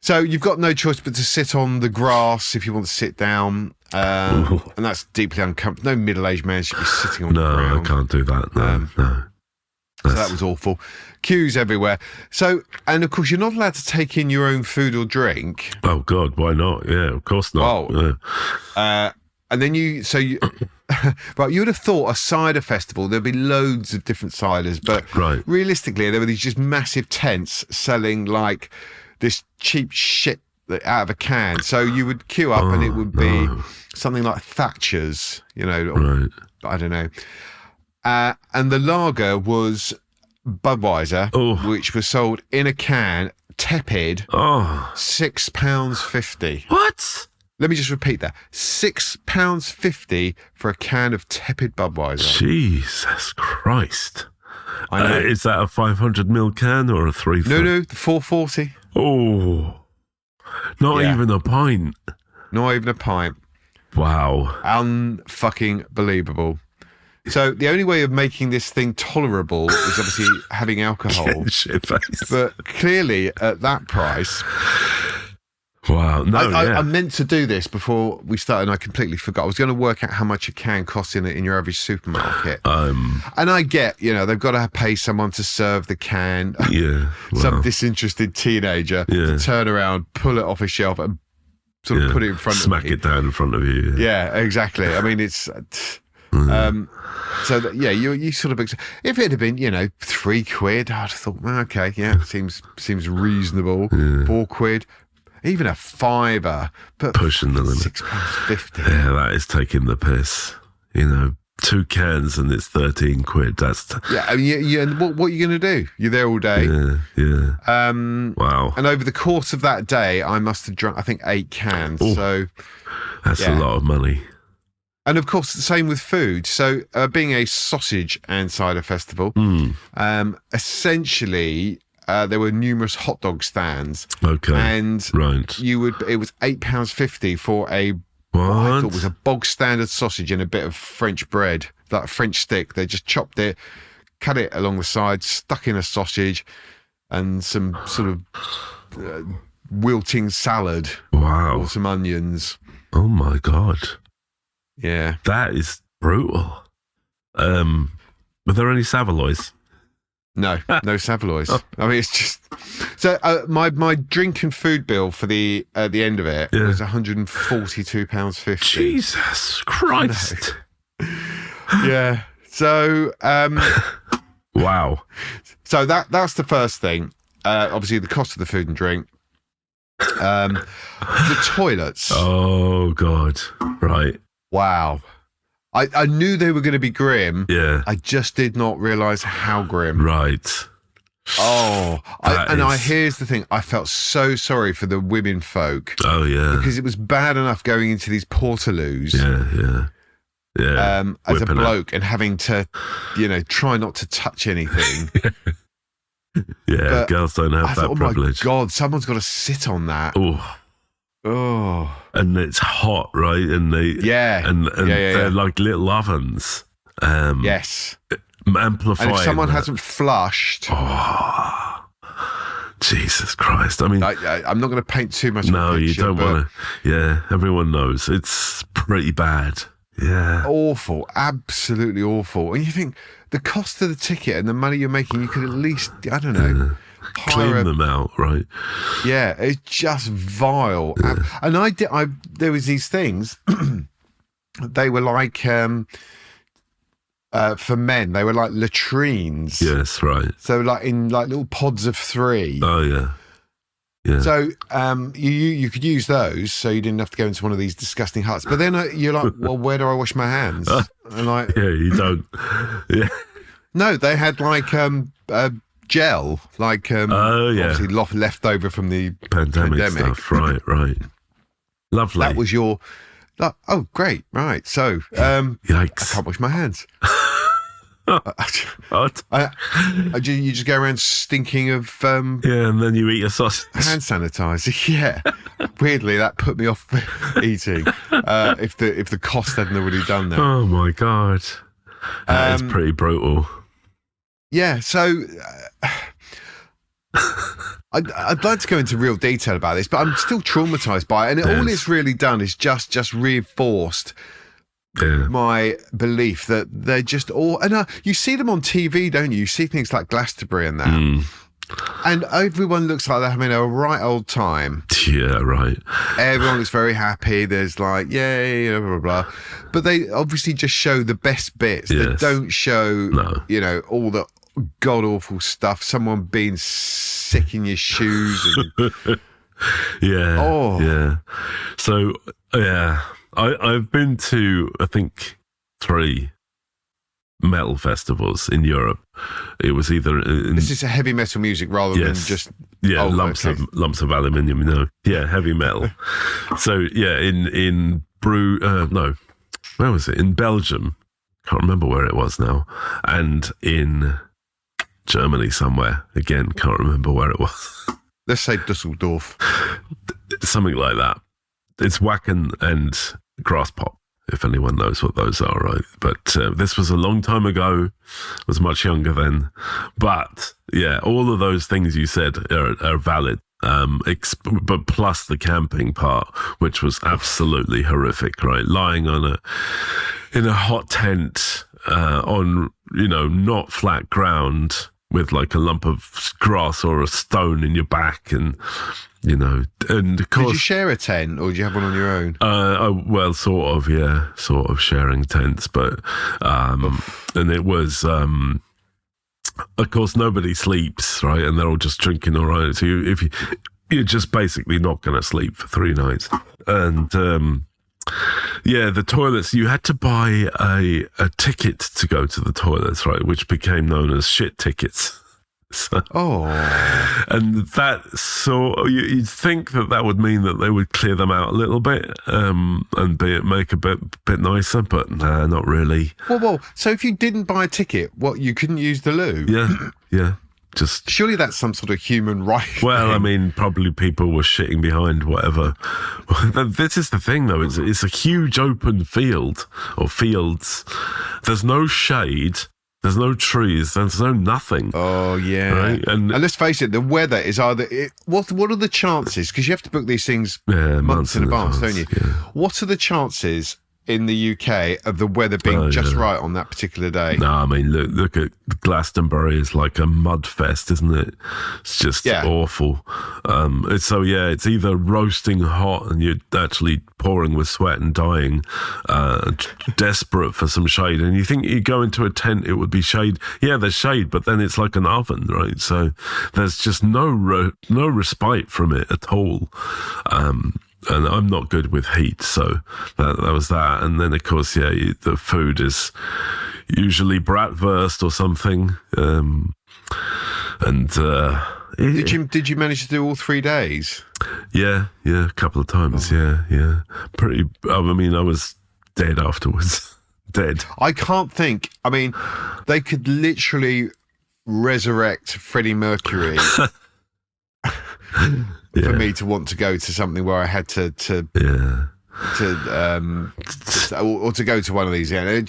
So you've got no choice but to sit on the grass if you want to sit down. And that's deeply uncomfortable. No middle-aged man should be sitting on the ground. No, I can't do that. No. So that was awful. Queues everywhere. So, and of course, you're not allowed to take in your own food or drink. Oh, God, why not? Yeah, of course not. Oh. And then right, you would have thought a cider festival, there'd be loads of different ciders, but realistically, there were these just massive tents selling like this cheap shit out of a can. So you would queue up and it would be something like Thatcher's, you know, I don't know. And the lager was Budweiser, which was sold in a can, tepid, £6.50. What? Let me just repeat that. £6.50 for a can of tepid Budweiser. Jesus Christ. I know. Is that a 500ml can or a 350? No, the 440. Oh, not even a pint. Not even a pint. Wow. Unfucking believable. So the only way of making this thing tolerable is obviously having alcohol. Shit-faced. But clearly at that price... Wow. No, I meant to do this before we started and I completely forgot. I was going to work out how much a can costs in your average supermarket. And I get, you know, they've got to pay someone to serve the can. Yeah. Some disinterested teenager to turn around, pull it off a shelf and sort of put it in front of me. Smack it down in front of you. Yeah, exactly. I mean, it's... so that, you sort of... If it had been, you know, £3, I'd have thought, well, okay, seems reasonable. Yeah. £4. Even a fiver, but pushing the limit. £6.50. Yeah, that is taking the piss. You know, 2 cans and it's £13. That's I mean, what are you going to do? You're there all day. Yeah. Wow. And over the course of that day, I must have drunk, I think, 8 cans. Ooh, so that's a lot of money. And of course, the same with food. So, being a sausage and cider festival, essentially. There were numerous hot dog stands. Okay. And it was £8.50 for what I thought was a bog standard sausage and a bit of French bread, like a French stick. They just chopped it, cut it along the side, stuck in a sausage and some sort of wilting salad. Wow. Or some onions. Oh my God. Yeah. That is brutal. Were there any Savoys? No Savoys. I mean, it's just so my drink and food bill for the end of it was £142.50. Jesus Christ! Yeah. So wow. So that's the first thing. Obviously, the cost of the food and drink. The toilets. Oh God! Right. Wow. I knew they were going to be grim. Yeah. I just did not realise how grim. Right. Oh. Here's the thing. I felt so sorry for the women folk. Oh, yeah. Because it was bad enough going into these portaloos. Yeah. As a bloke and having to, you know, try not to touch anything. But girls don't have that privilege. Oh, my God. Someone's got to sit on that. Oh, and it's hot, right? And they're like little ovens. Yes, amplifying. And if someone hasn't flushed, Jesus Christ! I mean, I'm not going to paint too much. No, of a picture, you don't want to. Yeah, everyone knows it's pretty bad. Yeah, awful, absolutely awful. And you think the cost of the ticket and the money you're making, you could at least, I don't know. Clean them out, right? Yeah, it's just vile. And there was these things. They were like for men, they were like latrines. Yes, right. So like in like little pods of 3. Oh yeah. So you could use those, so you didn't have to go into one of these disgusting huts. But then you're like, well, where do I wash my hands? And like, you don't. Yeah. No, they had like gel, like obviously left over from the pandemic stuff. Right. Lovely. That was your oh great, right. So yikes. I can't wash my hands. You just go around stinking of and then you eat your sausage. Hand sanitizer. Yeah. Weirdly that put me off eating if the cost hadn't already done that. Oh my God. That is pretty brutal. Yeah, so I'd like to go into real detail about this, but I'm still traumatised by it. And all it's really done is just reinforced my belief that they're just all... And you see them on TV, don't you? You see things like Glastonbury and that. And everyone looks like they're having a right old time. Yeah, right. Everyone looks very happy. There's like, yay, blah, blah, blah. But they obviously just show the best bits. Yes. They don't show, all the god-awful stuff. Someone being sick in your shoes. And... yeah. Oh. Yeah. So, yeah. I've been to, I think, 3 metal festivals in Europe. It was either this is a heavy metal music rather than just lumps of aluminium. Heavy metal. So in where was it? In Belgium, can't remember where it was now, and in Germany somewhere, again can't remember where it was. Let's say Dusseldorf, something like that. It's Wacken and Grass Pop, if anyone knows what those are, right? But this was a long time ago. I was much younger then. But, yeah, all of those things you said are valid. But plus the camping part, which was absolutely horrific, right? Lying in a hot tent on, not flat ground with like a lump of grass or a stone in your back and... and of course... Did you share a tent or did you have one on your own? Well, sort of sharing tents, but, and it was, of course, nobody sleeps, right? And they're all just drinking, all right? So you're just basically not going to sleep for 3 nights. And, the toilets, you had to buy a ticket to go to the toilets, right? Which became known as shit tickets. So, and that you'd think that would mean that they would clear them out a little bit and make a bit nicer, but nah, not really. Well. So if you didn't buy a ticket, you couldn't use the loo? Yeah. Just surely that's some sort of human right. Well, I mean, probably people were shitting behind whatever. This is the thing, though. It's a huge open field or fields. There's no shade. There's no trees. There's no nothing. Oh, yeah. Right? And let's face it, the weather is either... What are the chances? Because you have to book these things months in advance, don't you? Yeah. What are the chances in the UK of the weather being just right on that particular day? No, I mean, look at Glastonbury is like a mud fest, isn't it? It's just awful. It's either roasting hot and you're actually pouring with sweat and dying, desperate for some shade. And you think you go into a tent, it would be shade. Yeah, there's shade, but then it's like an oven, right? So there's just no respite from it at all. And I'm not good with heat, so that was that. And then, of course, the food is usually bratwurst or something. Did you manage to do all 3 days? Yeah, a couple of times. Oh. Yeah. Pretty. I mean, I was dead afterwards. Dead. I can't think. I mean, they could literally resurrect Freddie Mercury. For me to want to go to something where I had to go to one of these. Yeah,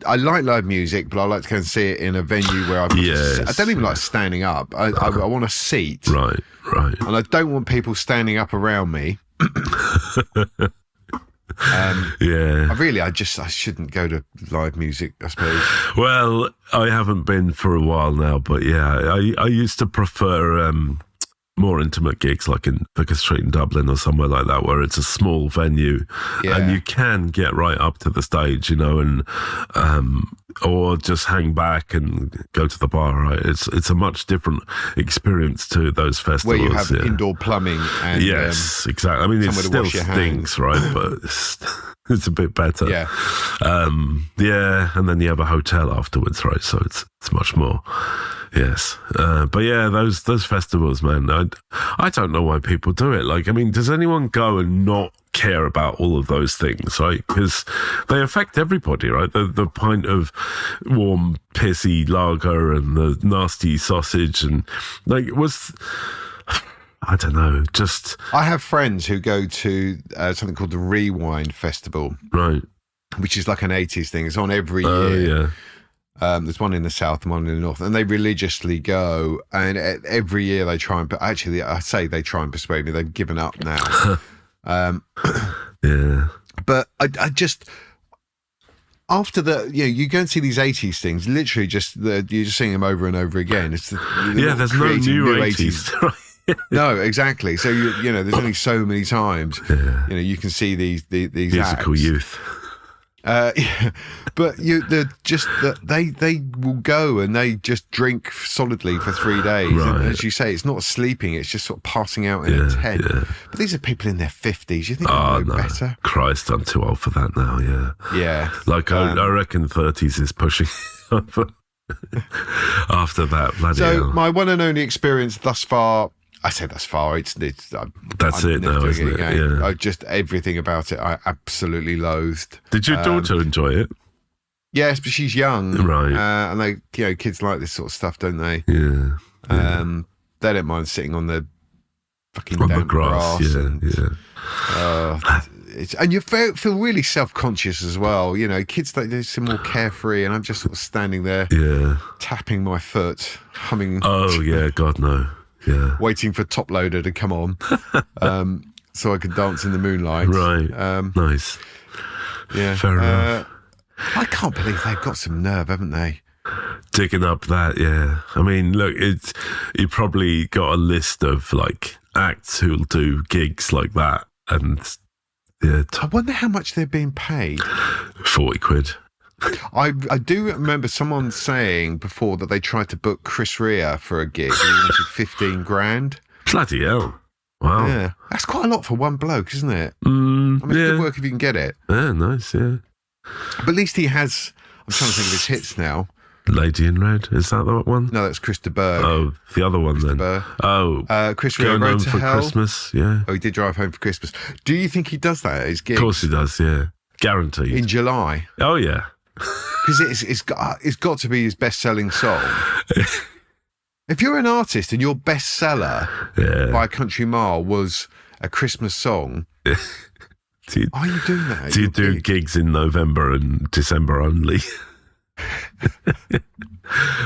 I like live music, but I like to go and see it in a venue where I don't even like standing up. I want a seat, right, and I don't want people standing up around me. I shouldn't go to live music, I suppose. Well, I haven't been for a while now, but I used to prefer more intimate gigs like in Vicar Street in Dublin or somewhere like that, where it's a small venue and you can get right up to the stage, and or just hang back and go to the bar, right? It's a much different experience to those festivals. Where you have indoor plumbing and yes, exactly. I mean, it still stinks, right? But it's a bit better. Yeah. And then you have a hotel afterwards, right? So it's much more. Yes. But those festivals, man, I don't know why people do it. Like, I mean, does anyone go and not care about all of those things, right? Because they affect everybody, right? The pint of warm, pissy lager and the nasty sausage and I don't know, just... I have friends who go to something called the Rewind Festival. Right. Which is like an 80s thing. It's on every year. Oh, yeah. There's one in the south and one in the north, and they religiously go. And every year they try and. But actually, I say they try and persuade me. They've given up now. Yeah. But I just after you go and see these 80s things, literally you're just seeing them over and over again. It's there's no new 80s. No, exactly. So there's only so many times you can see these musical acts. youth. But they're just that they will go and they just drink solidly for 3 days. Right. And as you say, it's not sleeping; it's just sort of passing out in a tent. Yeah. But these are people in their 50s. You think they know better? Christ, I'm too old for that now. Yeah. Like I reckon 30s is pushing. After that, bloody hell. My one and only experience thus far. I say thus far. That's it now, isn't it? Yeah. Just everything about it, I absolutely loathed. Did your daughter enjoy it? Yes, but she's young, right? And they, kids like this sort of stuff, don't they? Yeah. They don't mind sitting on the fucking on damp the grass. And you feel really self-conscious as well. Kids they seem more carefree, and I'm just sort of standing there, tapping my foot, humming. Oh yeah, God no. Yeah. Waiting for Top Loader to come on so I could dance in the moonlight. Right. Nice. Yeah. Fair enough. I can't believe they've got some nerve, haven't they? Digging up that, yeah. I mean, look, you probably got a list of acts who'll do gigs like that, and I wonder how much they're being paid. 40 quid. I do remember someone saying before that they tried to book Chris Rea for a gig and he wanted 15 grand. Bloody hell. Wow. Yeah. That's quite a lot for one bloke, isn't it? I mean, it's good work if you can get it. Yeah, nice, yeah. But at least he has, I'm trying to think of his hits now. Lady in Red, is that the one? No, that's Chris de Burgh. Oh, the other one then. Oh. Chris Rea Road to for Hell. Christmas, yeah. Oh, he did Drive Home for Christmas. Do you think he does that at his gigs? Of course he does, yeah. Guaranteed. In July? Oh, yeah. Because it's got to be his best-selling song. If you're an artist and your bestseller by a country mile was a Christmas song, are you doing that? Do you do gigs in November and December only?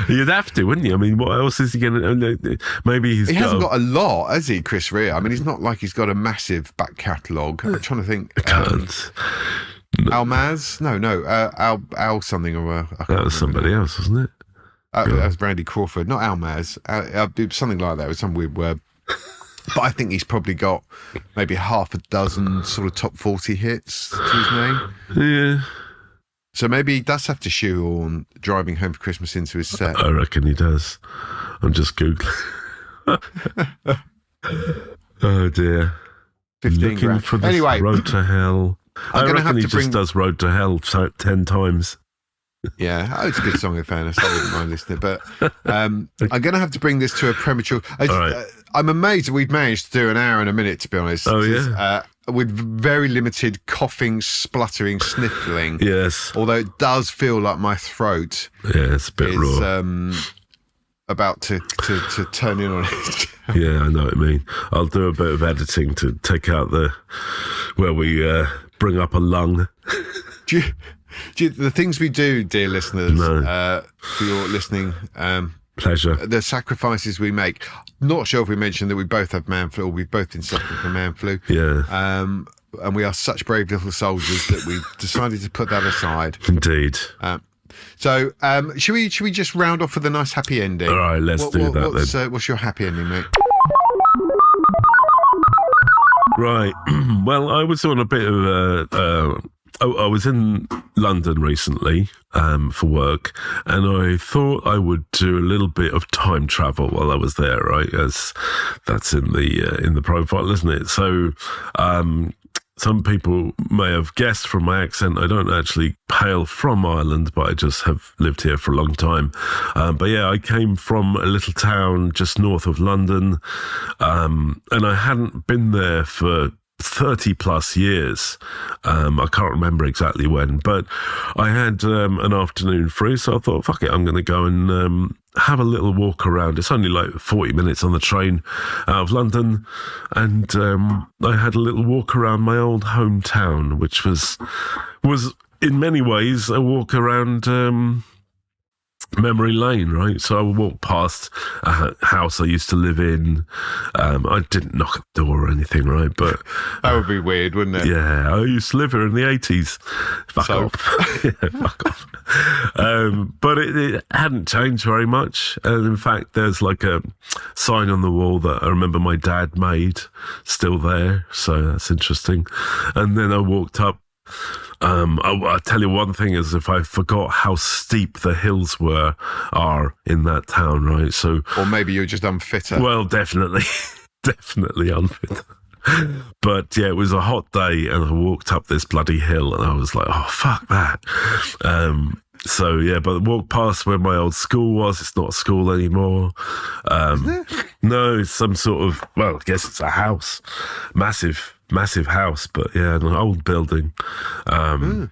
You'd have to, wouldn't you? I mean, what else is he going to... Maybe he hasn't got a lot, has he, Chris Rea? I mean, he's not like he's got a massive back catalogue. I'm trying to think... Almaz? No. Al something or that was somebody else, wasn't it? That was Randy Crawford, not Almaz. Something like that with some weird word. But I think he's probably got maybe half a dozen sort of top 40 hits to his name. Yeah. So maybe he does have to shoehorn Driving Home for Christmas into his set. I reckon he does. I'm just Googling. Oh dear. 15 Looking grand. for this Road to Hell. I reckon he just does Road to Hell 10 times. Yeah, it's a good song in fairness. I wouldn't mind listening. But I'm going to have to bring this to a premature... I'm amazed that we've managed to do an hour and a minute, to be honest. Oh, yeah. With very limited coughing, spluttering, sniffling. Yes. Although it does feel like my throat it's a bit raw. About to turn in on it. Yeah, I know what you mean. I'll do a bit of editing to take out where we bring up a lung. Do you, the things we do, dear listeners, for your listening pleasure, the sacrifices we make. Not sure if we mentioned that we both have man flu, or we've both been suffering from man flu. Yeah. And we are such brave little soldiers that we've decided to put that aside. Indeed. So, should we just round off with a nice happy ending? All right, let's do that then. What's your happy ending, mate? Right. Well, I was on a bit of I was in London recently for work, and I thought I would do a little bit of time travel while I was there, right? As that's in the profile, isn't it? So some people may have guessed from my accent, I don't actually hail from Ireland, but I just have lived here for a long time. But yeah, I came from a little town just north of London, and I hadn't been there for 30 plus years. I can't remember exactly when, but I had an afternoon free, so I thought, fuck it, I'm going to go and have a little walk around. It's only like 40 minutes on the train out of London, and I had a little walk around my old hometown, which was in many ways a walk around memory lane, right? So I would walk past a house I used to live in. I didn't knock at the door or anything, right? But that would be weird, wouldn't it? Yeah, I used to live here in the 80s. Fuck off. Yeah, fuck off. But it hadn't changed very much. And in fact, there's like a sign on the wall that I remember my dad made, still there. So that's interesting. And then I walked up. I'll tell you one thing is if I forgot how steep the hills are in that town, right? So, or maybe you're just unfitter. Well, definitely unfit. But yeah, it was a hot day, and I walked up this bloody hill, and I was like, "Oh fuck that!" So yeah, but I walked past where my old school was. It's not a school anymore. No, it's some sort of, well, I guess it's a house, massive house, but yeah, an old building. I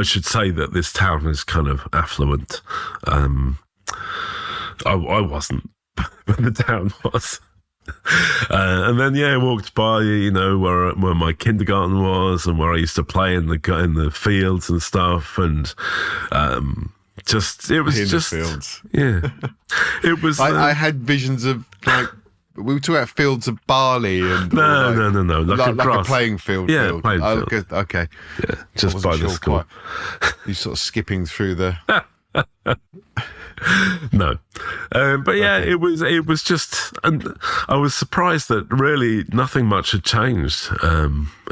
should say that this town is kind of affluent. I wasn't, but the town was. And then I walked by, where my kindergarten was and where I used to play in the fields and stuff, and it was in just the fields. Yeah, it was. I had visions of like. We were talking about fields of barley and no, like a playing field. Yeah, field. playing field. Good. Okay, yeah, just by the school. You sort of skipping through the. No, but yeah, okay. It was just, and I was surprised that really nothing much had changed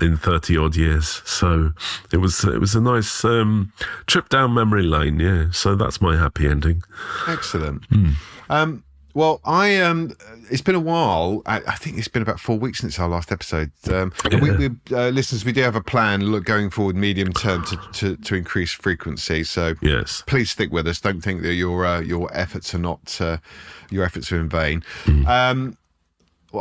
in 30 odd years. So it was a nice trip down memory lane. Yeah, so that's my happy ending. Excellent. Well, it's been a while. I think it's been about 4 weeks since our last episode. We listeners, we do have a plan going forward, medium term, to increase frequency. So yes, please stick with us. Don't think that your efforts are not your efforts are in vain. Well,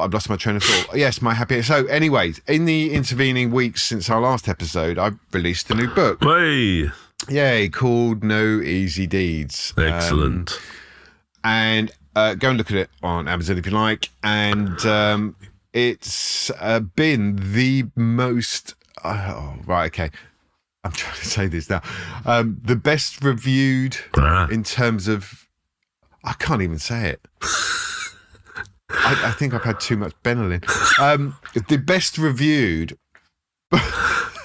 I've lost my train of thought. Yes, my happy. So, anyways, in the intervening weeks since our last episode, I released a new book. Hey, yay! Called No Easy Deeds. Excellent. And go and look at it on Amazon if you like. And it's been the most... right, okay. I'm trying to say this now. The best reviewed in terms of... I can't even say it. I think I've had too much Benylin. The best reviewed...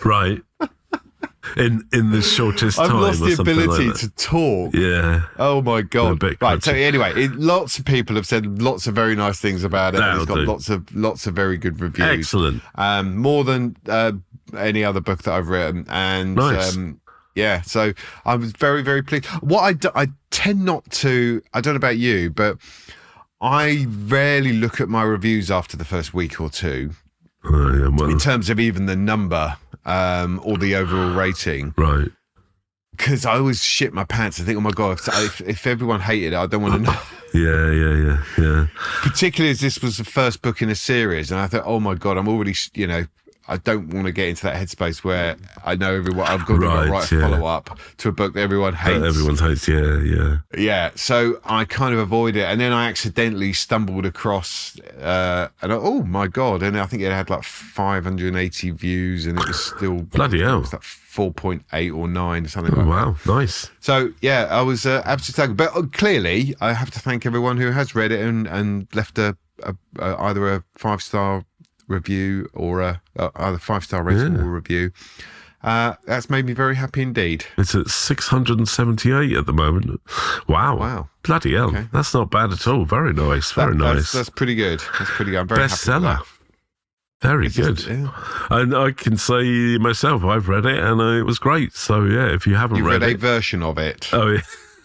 Right. In the shortest time. I've lost the ability to talk. Yeah. Oh my God. Right. So anyway, lots of people have said lots of very nice things about it. It's got lots of very good reviews. Excellent. More than any other book that I've written. And nice. Yeah. So I was very, very pleased. What I tend not to, I don't know about you, but I rarely look at my reviews after the first week or two. In terms of even the number or the overall rating, right? Because I always shit my pants and think, oh my God, if everyone hated it, I don't want to know. Yeah. Particularly as this was the first book in a series, and I thought, oh my God, I'm already, I don't want to get into that headspace where I know everyone. I've got to write a follow up to a book that everyone hates. Everyone hates, yeah. So I kind of avoid it, and then I accidentally stumbled across, oh my God! And I think it had like 580 views, and it was still bloody hell. It was like 4.8 or 9 or something like that. Wow, nice. So yeah, I was absolutely. But clearly, I have to thank everyone who has read it and left either a 5-star review or either 5-star rating or review. That's made me very happy indeed. It's at 678 at the moment. Wow. Bloody hell. Okay. That's not bad at all. Very nice. Nice. That's pretty good. I'm very bestseller. Happy with that. Very good. And I can say myself, I've read it and it was great. So yeah, if you haven't read a version of it. Oh yeah.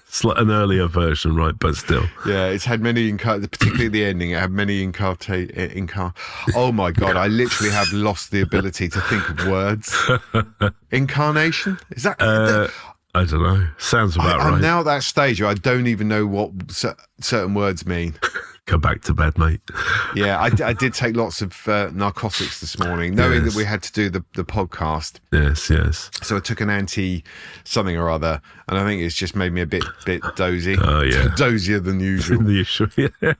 It's like an earlier version, right? But still. Yeah, it's had many, particularly the ending, it had many oh my God, I literally have lost the ability to think of words. Incarnation? Is that... I don't know. Sounds about right. I'm now at that stage where I don't even know what certain words mean. Go back to bed, mate. Yeah, I did take lots of narcotics this morning, knowing that we had to do the podcast. Yes. So I took an anti-something or other, and I think it's just made me a bit dozy. Oh, yeah. Dozier than usual. Yeah.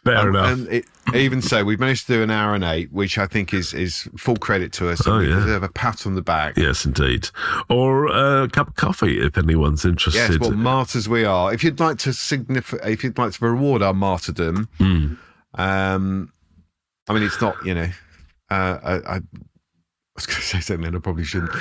Fair enough. And even so, we've managed to do an hour and 8, which I think is full credit to us. We deserve a pat on the back. Yes, indeed. Or a cup of coffee if anyone's interested. Yes, what martyrs we are. If you'd like to reward our martyrdom, I mean, it's not, I was going to say something and I probably shouldn't.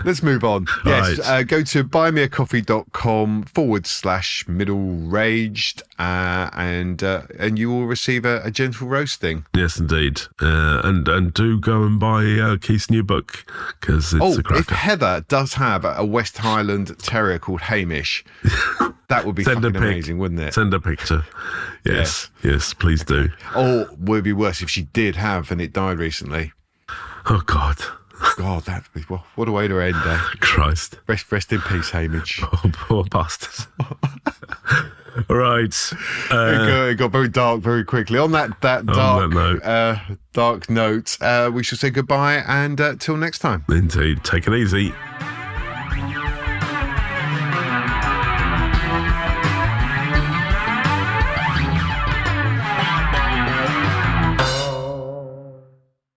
Let's move on. Yes, right. Go to buymeacoffee.com/middle-raged and you will receive a gentle roasting. Yes, indeed. And do go and buy Keith's new book because it's a cracker. If Heather does have a West Highland Terrier called Hamish, that would be fucking amazing, wouldn't it? Send a picture. Yes, please do. Or would it be worse if she did have and it died recently? Oh, God. God, what a way to end, eh? Christ. Rest in peace, Hamish. Poor bastards. All right. It got very dark very quickly. On that dark note, we shall say goodbye and till next time. Indeed. Take it easy.